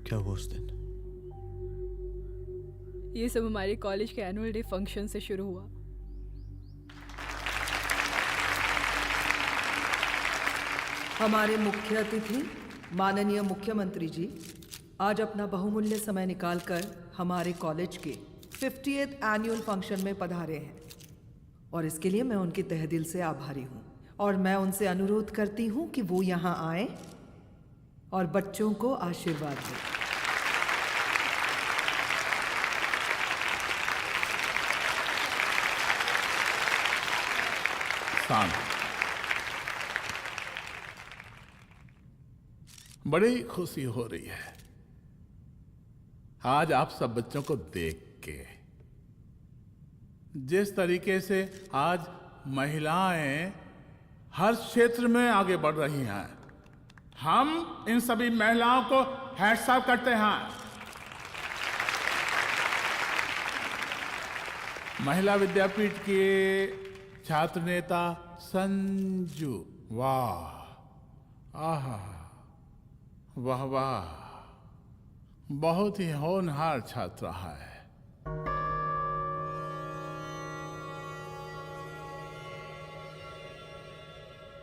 क्या हुआ उस दिन? ये सब हमारे कॉलेज के एनुअल डे फंक्शन से शुरू हुआ। हमारे मुख्य अतिथि माननीय मुख्यमंत्री जी आज अपना बहुमूल्य समय निकालकर हमारे कॉलेज के 50th एनुअल फंक्शन में पधारे हैं और इसके लिए मैं उनके तहे दिल से आभारी हूँ और मैं उनसे अनुरोध करती हूँ कि वो यहाँ आए और बच्चों को आशीर्वाद दें। बड़ी खुशी हो रही है आज आप सब बच्चों को देख के। जिस तरीके से आज महिलाएं हर क्षेत्र में आगे बढ़ रही हैं, हम इन सभी महिलाओं को हैट्स ऑफ करते हैं। महिला विद्यापीठ के छात्र नेता संजू, वाह, आहा, वाह वाह, बहुत ही होनहार छात्र है।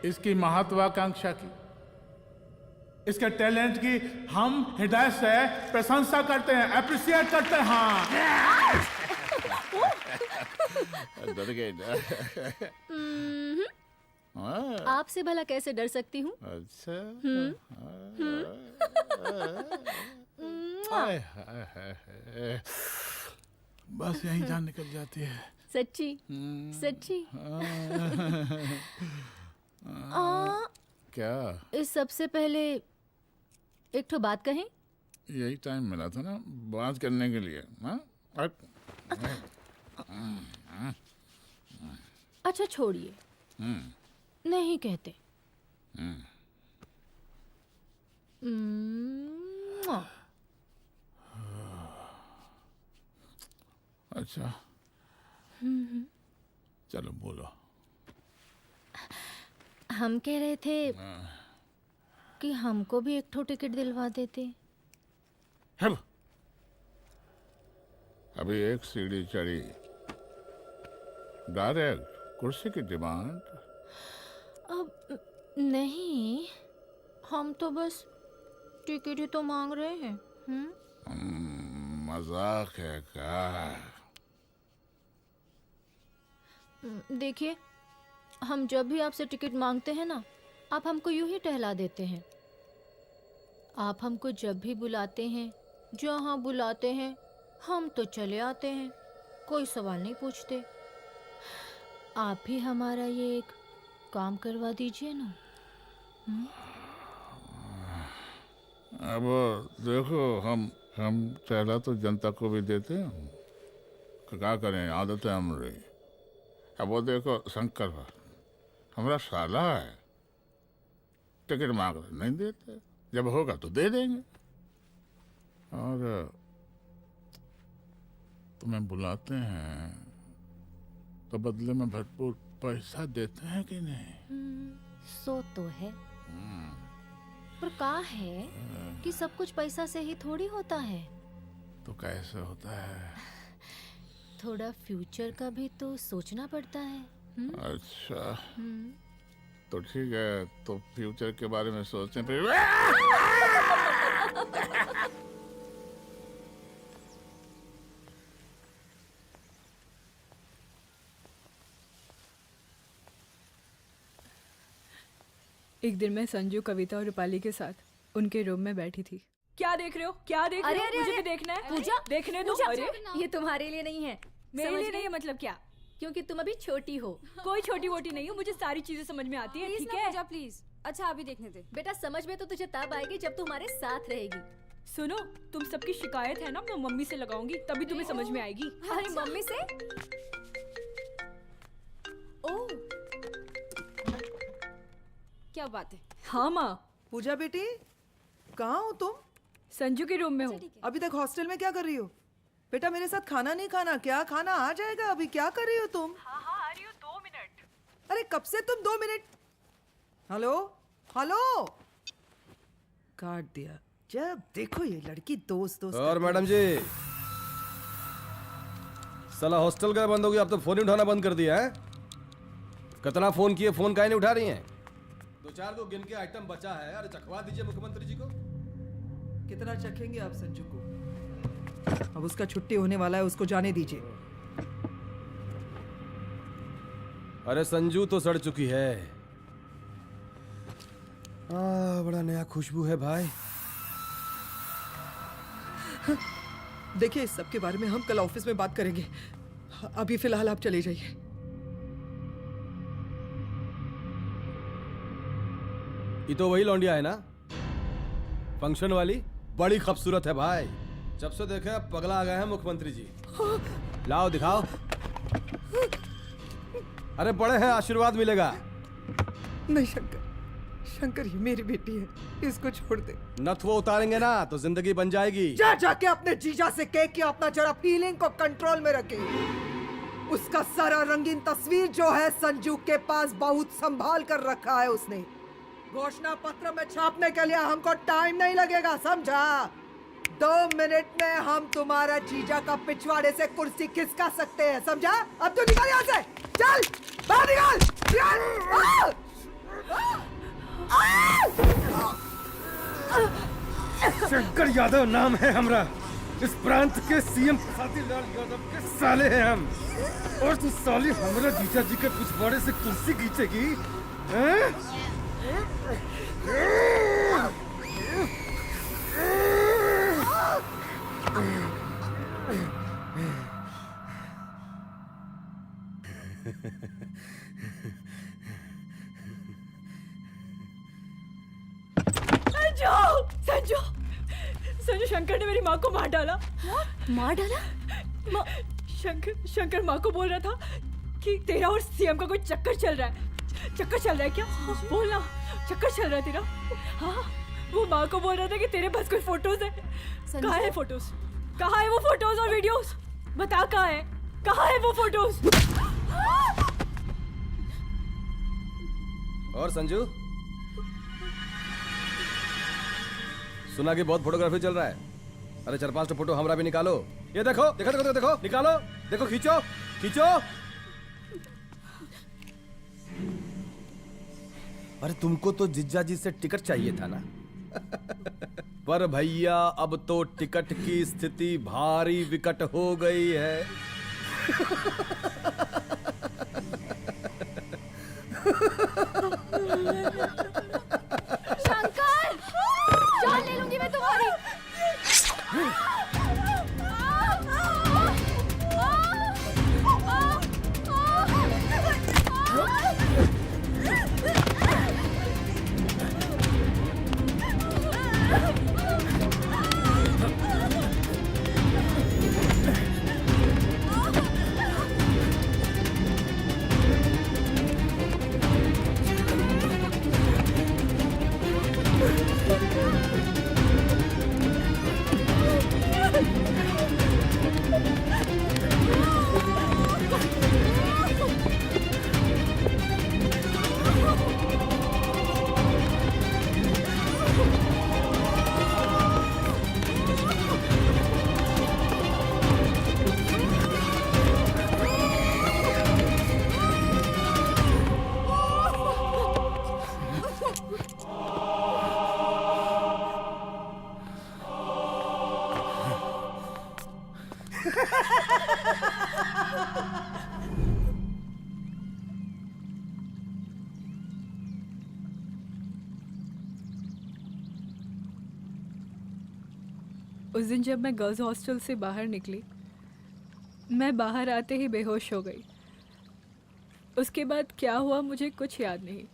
इसकी महत्वाकांक्षा की, इसके टैलेंट की हम हृदय से प्रशंसा करते हैं, अप्रिशिएट करते हैं। डर गए आपसे भला कैसे डर सकती हूँ? अच्छा। बस यही जान निकल जाती है। सच्ची सच्ची। क्या? इस सबसे पहले एक ठो बात कहें? यही टाइम मिला था ना बात करने के लिए। अच्छा छोड़िए, नहीं कहते। अच्छा चलो बोलो। हम कह रहे थे कि हमको भी एक ठो टिकट दिलवा देते। अभी एक सीढ़ी चढ़ी, डायरेक्ट कुर्सी की डिमांड। अब नहीं, हम तो बस टिकट ही तो मांग रहे हैं। मजाक है क्या? देखिए, हम जब भी आपसे टिकट मांगते हैं ना, आप हमको यूं ही टहला देते हैं। आप हमको जब भी बुलाते हैं, जहाँ बुलाते हैं, हम तो चले आते हैं, कोई सवाल नहीं पूछते। आप भी हमारा ये एक काम करवा दीजिए ना। अब देखो, हम चहला तो जनता को भी देते हैं, क्या करें, आदत है हमारी। अब वो देखो शंकर हमारा साला है, टिकट मांग रहे नहीं देते, जब होगा तो दे देंगे। और तुम्हें बुलाते हैं तो बदले में भरपूर पैसा देते हैं कि नहीं? सो तो है, पर का है कि सब कुछ पैसा से ही थोड़ी होता है। तो कैसे होता है? थोड़ा फ्यूचर का भी तो सोचना पड़ता है। अच्छा, तो ठीक है, तो फ्यूचर के बारे में सोचते हैं। एक दिन मैं संजू, कविता और रूपाली के साथ उनके रूम में बैठी थी। क्या देख रहे हो? क्या देख रहे हो? मुझे भी देखना है। पूजा, देखने दो। अरे ये तुम्हारे लिए नहीं है। मेरे लिए नहीं है मतलब क्या? क्योंकि तुम अभी छोटी हो। कोई छोटी वोटी नहीं हो, मुझे सारी चीजें समझ में आती है। ठीक है पूजा प्लीज। अच्छा अभी देखने दे। बेटा समझ में तो तुझे तब आएगी जब तू हमारे साथ रहेगी। सुनो, तुम सबकी शिकायत है ना, मैं मम्मी से लगाऊंगी, तभी तुम्हें समझ में आएगी। अरे मम्मी से? ओह क्या बात है। हाँ माँ। पूजा बेटी, कहाँ हो तुम? संजू के रूम में हूँ। अभी तक हॉस्टल में क्या कर रही हो? बेटा मेरे साथ खाना नहीं खाना क्या? खाना आ जाएगा, अभी क्या कर रही हो तुम? हाँ आ रही हूँ, 2 मिनट। अरे कब से तुम 2 मिनट? हेलो हेलो, काट दिया। जब देखो ये लड़की दोस्त दोस्त। और मैडम जी, साला हॉस्टल का बंद हो गया, अब तो फोन ही उठाना बंद कर दिया है। कितना फोन किए, फोन काहे नहीं उठा रही हैं? 2-4 को गिन के आइटम बचा है, अरे चखवा दीजिए मुख्यमंत्री जी को। कितना चखेंगे आप संजू को? अब उसका छुट्टी होने वाला है, उसको जाने दीजिए। अरे संजू तो सड़ चुकी है। बड़ा नया खुशबू है भाई। देखिए इस सब के बारे में हम कल ऑफिस में बात करेंगे, अभी फिलहाल आप चले जाइए। ये तो वही लौंडिया है ना, फंक्शन वाली? बड़ी खूबसूरत है भाई, जब से देखे पगला आ गए हैं मुख्यमंत्री जी। लाओ दिखाओ। अरे बड़े हैं, आशीर्वाद मिलेगा। नहीं शंकर, शंकर ये मेरी बेटी है, इसको छोड़ दे। नथ वो उतारेंगे ना तो जिंदगी बन जाएगी। जा जाके अपने जीजा से कह के अपना जरा फीलिंग को कंट्रोल में रखे। उसका सारा रंगीन तस्वीर जो है संजू के पास बहुत संभाल कर रखा है उसने। घोषणा पत्र में छापने के लिए हमको टाइम नहीं लगेगा, समझा? 2 मिनट में हम तुम्हारा जीजा का पिछवाड़े से कुर्सी खिसका सकते हैं, समझा? अब तो निकल यहाँ से, चल बाहर निकल। शंकर यादव नाम है हमरा, इस प्रांत के सीएम प्रसादीलाल यादव के साले हैं हम। और तू साली हमरा जीजा जी के पिछवाड़े से कुर्सी खींचेगी? संजू, संजू शंकर ने मेरी माँ को मार डाला। मार डाला? शंकर माँ को बोल रहा था कि तेरा और सीएम का कोई चक्कर चल रहा है। चक्कर चल रहा है क्या? बोलना, चक्कर चल रहा है तेरा? हाँ, वो माँ को बोल रहा था कि तेरे पास कोई फोटोज है। कहाँ है फोटोज? कहाँ है वो फोटोज और वीडियोस? बता कहाँ है? कहाँ है वो फोटोज? और संजू, सुना कि बहुत फोटोग्राफी चल रहा है। अरे 4-5 फोटो हमरा भी निकालो। ये देखो देखो देखो देखो, निकालो, देखो, खींचो खींचो। अरे तुमको तो जिज्जा जी से टिकट चाहिए था ना। पर भैया अब तो टिकट की स्थिति भारी विकट हो गई है। शंकर, जान ले लूंगी मैं तुम्हारी। उस दिन जब मैं गर्ल्स हॉस्टल से बाहर निकली, मैं बाहर आते ही बेहोश हो गई। उसके बाद क्या हुआ मुझे कुछ याद नहीं।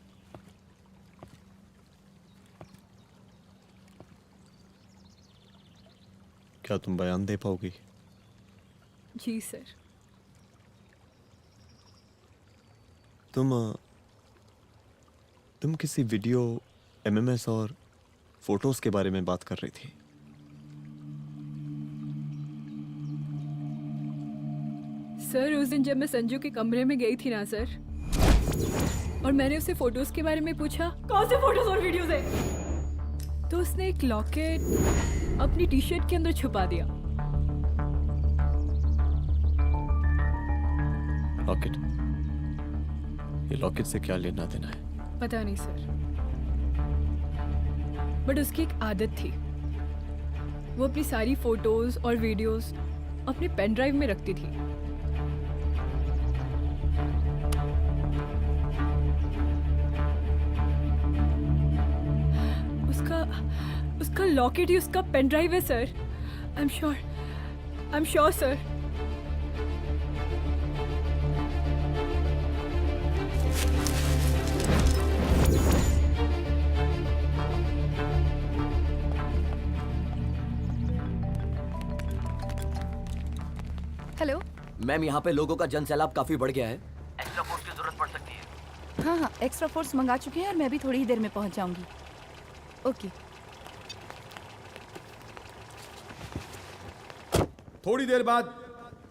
क्या तुम बयान दे पाओगी? जी सर। तुम किसी वीडियो, एमएमएस और फोटोज के बारे में बात कर रही थी। सर उस दिन जब मैं संजू के कमरे में गई थी ना सर, और मैंने उससे फोटोज के बारे में पूछा, कौन से फोटोज और वीडियोज है, तो उसने एक लॉकेट अपनी टी शर्ट के अंदर छुपा दिया। लॉकेट? ये लॉकेट से क्या लेना देना है? पता नहीं सर, बट उसकी एक आदत थी, वो अपनी सारी फोटोज और वीडियोस अपने पेन ड्राइव में रखती थी। उसका लॉकेट ही उसका पेन ड्राइव है sir. I am sure sir. Hello ma'am, यहाँ पे लोगों का जन सैलाब काफी बढ़ गया है। एक्स्ट्रा फोर्स की जरूरत पड़ सकती है। हाँ हाँ, एक्स्ट्रा फोर्स मंगा चुके हैं और मैं भी थोड़ी ही देर में पहुंच जाऊंगी। ओके। थोड़ी देर बाद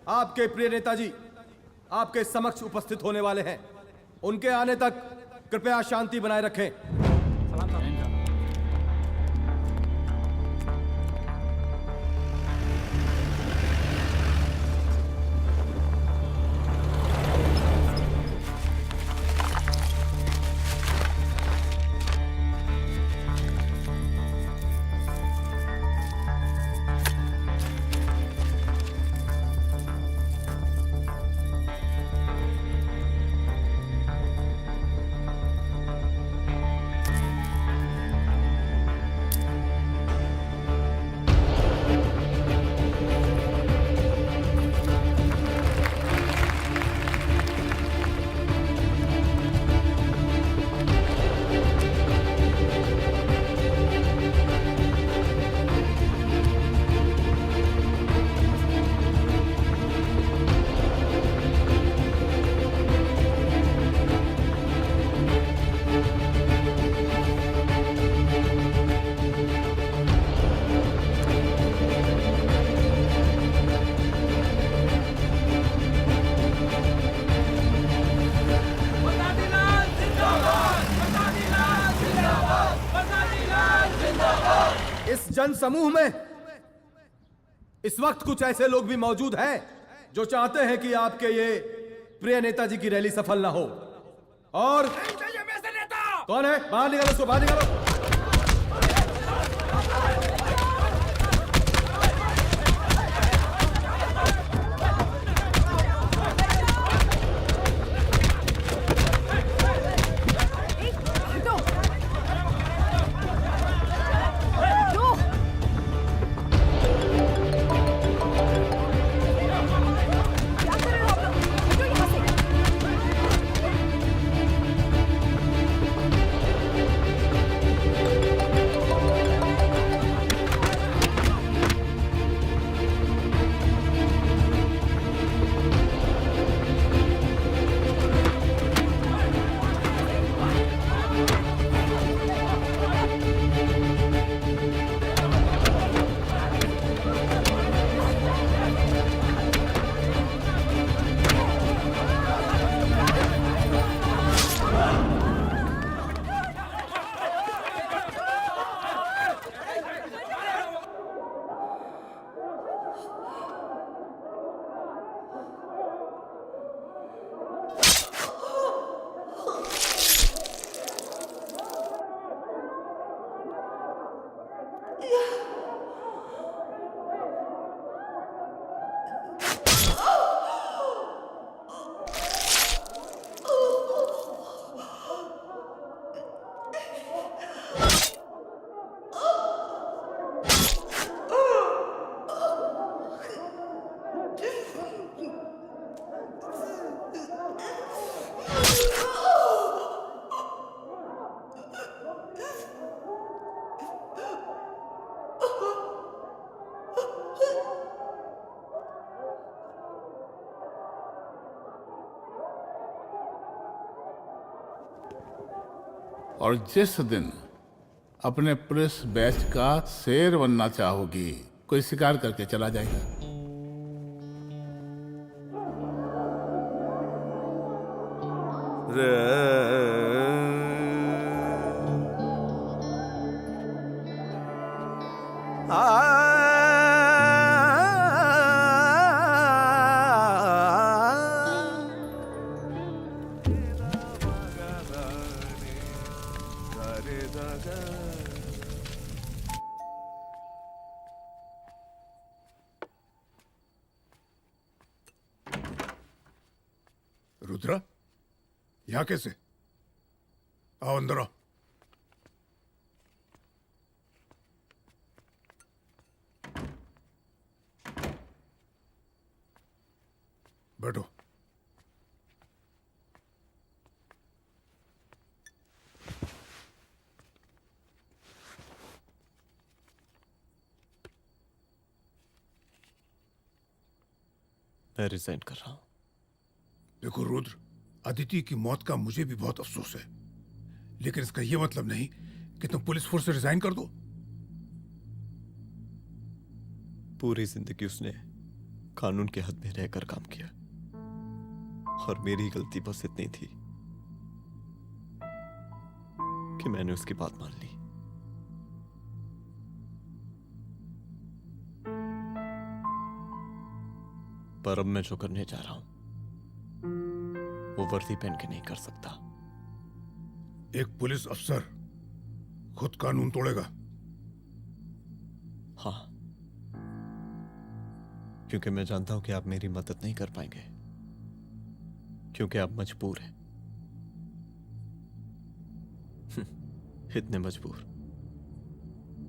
आपके प्रिय नेताजी आपके समक्ष उपस्थित होने वाले हैं। उनके आने तक कृपया शांति बनाए रखें। जन समूह में इस वक्त कुछ ऐसे लोग भी मौजूद हैं जो चाहते हैं कि आपके ये प्रिय नेताजी की रैली सफल ना हो। और कौन है? बाहर निकालो उसको, बाहर निकालो। और जिस दिन अपने पुलिस बैच का शेर बनना चाहोगी, कोई शिकार करके चला जाएगा। रुद्रा, यहाँ कैसे? आओ अंदर आओ। बैठो। मैं रिजाइन कर रहा हूं। देखो रुद्र, अदिति की मौत का मुझे भी बहुत अफसोस है, लेकिन इसका यह मतलब नहीं कि तुम पुलिस फोर्स से रिजाइन कर दो। पूरी जिंदगी उसने कानून के हद में रहकर काम किया और मेरी गलती बस इतनी थी कि मैंने उसकी बात मान ली। पर अब मैं जो करने जा रहा हूं वो वर्दी पहन के नहीं कर सकता। एक पुलिस अफसर खुद कानून तोड़ेगा? हाँ, क्योंकि मैं जानता हूं कि आप मेरी मदद नहीं कर पाएंगे, क्योंकि आप मजबूर हैं। इतने मजबूर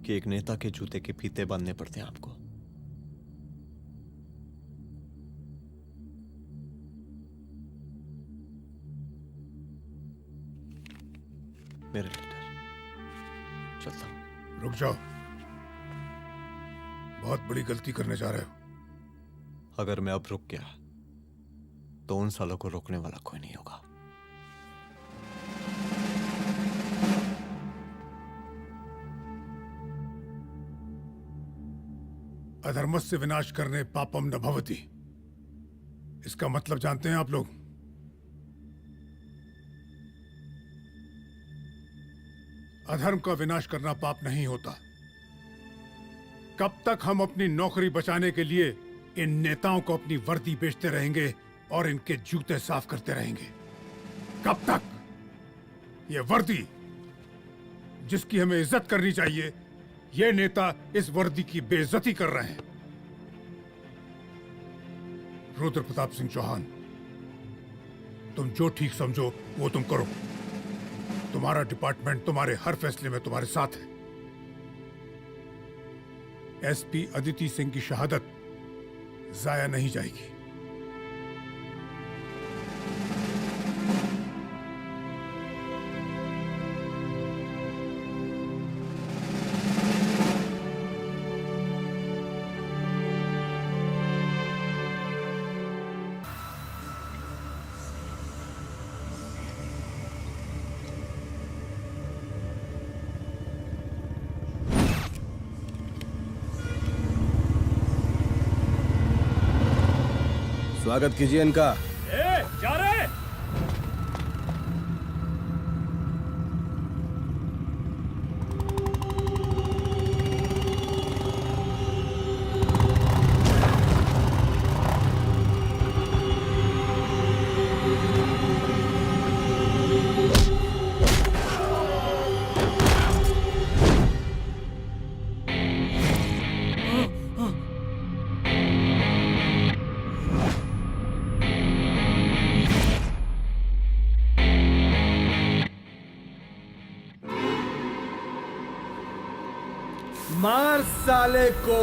कि एक नेता के जूते के फीते बांधने पड़ते हैं आपको। मेरे लीडर, चलता हूं। रुक जाओ, बहुत बड़ी गलती करने जा रहे हो। अगर मैं अब रुक गया तो उन सालों को रोकने वाला कोई नहीं होगा। अधर्मस्य विनाश करने पापम न भवति, इसका मतलब जानते हैं आप लोग? अधर्म का विनाश करना पाप नहीं होता। कब तक हम अपनी नौकरी बचाने के लिए इन नेताओं को अपनी वर्दी बेचते रहेंगे और इनके जूते साफ करते रहेंगे? कब तक? ये वर्दी जिसकी हमें इज्जत करनी चाहिए, ये नेता इस वर्दी की बेइज्जती कर रहे हैं। रुद्र प्रताप सिंह चौहान, तुम जो ठीक समझो वो तुम करो। तुम्हारा डिपार्टमेंट तुम्हारे हर फैसले में तुम्हारे साथ है। एसपी अदिति सिंह की शहादत जाया नहीं जाएगी। स्वागत कीजिए इनका। जा रहे। मार साले को।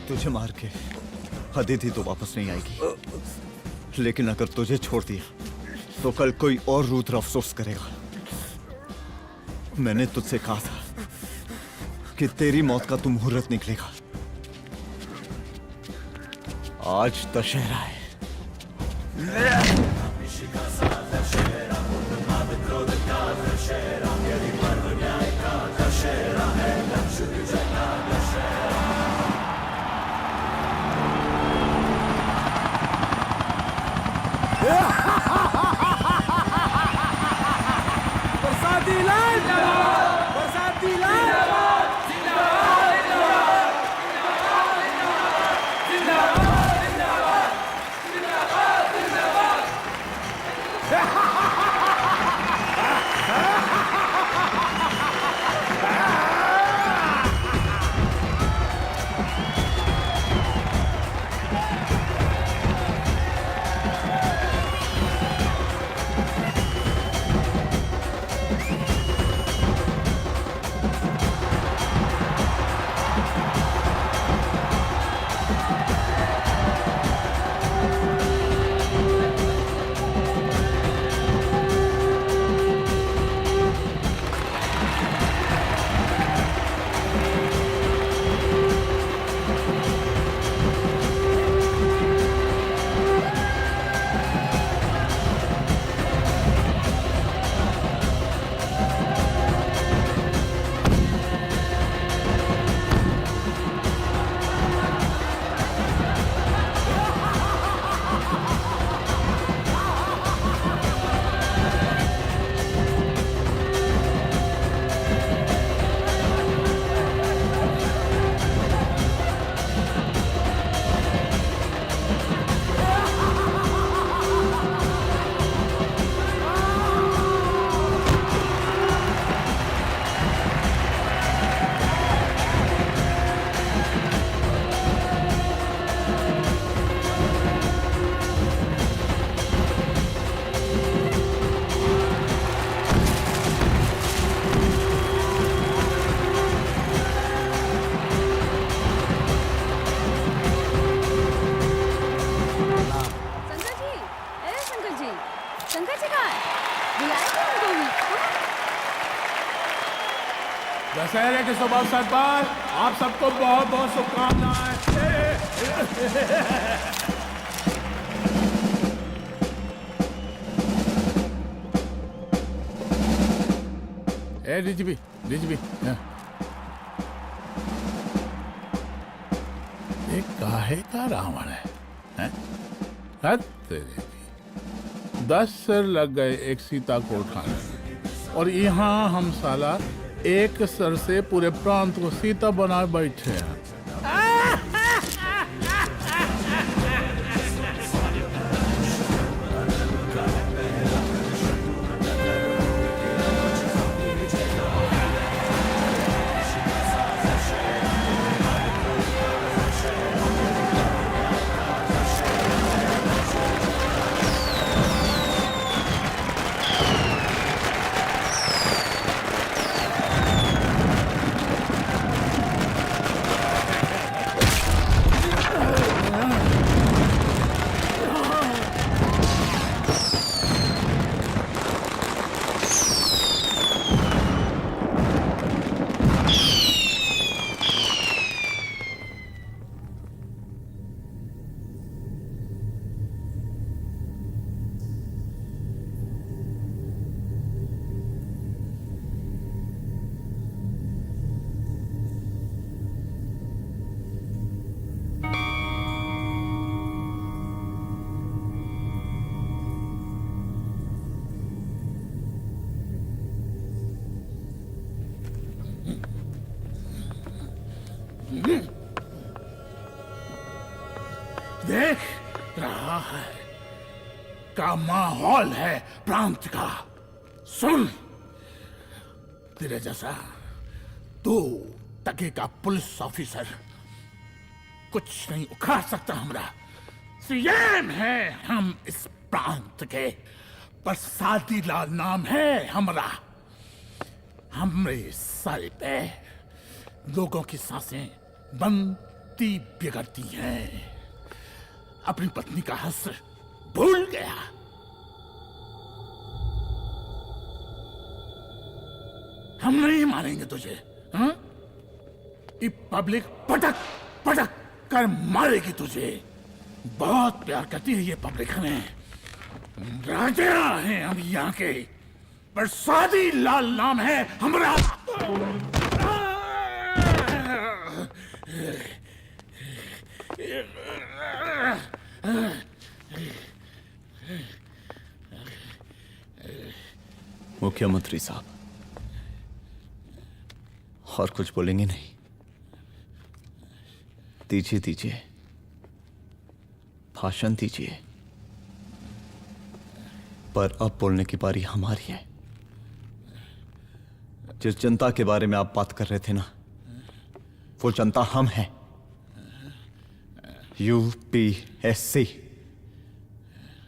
तुझे मार के अदिति तो वापस नहीं आएगी, लेकिन अगर तुझे छोड़ दिया तो कल कोई और रुद्र अफसोस करेगा। मैंने तुझसे कहा था कि तेरी मौत का तू मुहूर्त निकलेगा। आज दशहरा है। बरसाती लाल बरसाती लाल दशहरे के शुभ अवसर पर आप सबको बहुत बहुत शुभकामनाएं। ए डीजीपी एक काहे का रावण है? हद तेरे की। 10 सिर लग गए एक सीता को उठाने में, और यहाँ हम साला एक सर से पूरे प्रांत को सीता बना बैठे हैं। का माहौल है प्रांत का। सुन, तेरे जैसा 2 टके का पुलिस ऑफिसर कुछ नहीं उखाड़ सकता। हमरा सीएम है हम इस प्रांत के, प्रसादी लाल नाम है हमरा। हमरे सर पे लोगों की सांसें बनती बिगड़ती हैं। अपनी पत्नी का हस भूल गया। हम नहीं मारेंगे तुझे, हाँ? ये पब्लिक पटक पटक कर मारेगी तुझे। बहुत प्यार करती है ये पब्लिक हमें। राजा हैं हम यहाँ के, प्रसादी लाल नाम है हमारा। मुख्यमंत्री साहब, और कुछ बोलेंगे नहीं? दीजिए दीजिए, भाषण दीजिए, पर अब बोलने की बारी हमारी है। जिस जनता के बारे में आप बात कर रहे थे ना, वो जनता हम हैं। UPSC,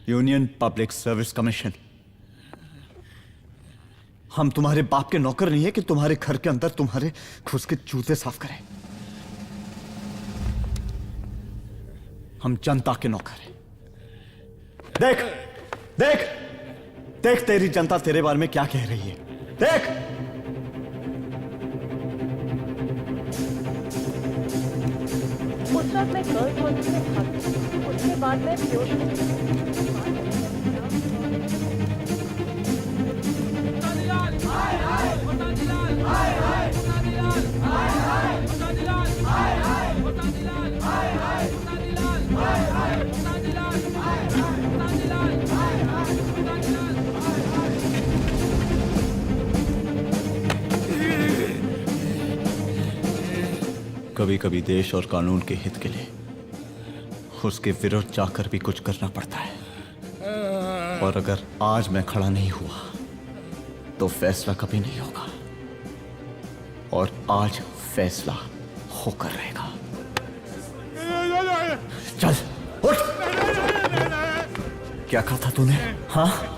union public service commission. हम तुम्हारे बाप के नौकर नहीं है कि तुम्हारे घर के अंदर तुम्हारे खुद के जूते साफ करें। हम जनता के नौकर हैं। देख देख देख, तेरी जनता तेरे बारे में क्या कह रही है। देख, उस वक्त मैं गर्ल्स हॉस्टल में भागी, उसके बाद मैं कभी कभी देश और कानून के हित के लिए उसके विरुद्ध जाकर भी कुछ करना पड़ता है। और अगर आज मैं खड़ा नहीं हुआ तो फैसला कभी नहीं होगा, और आज फैसला होकर रहेगा। चल उठ। क्या कहा था तूने? हाँ,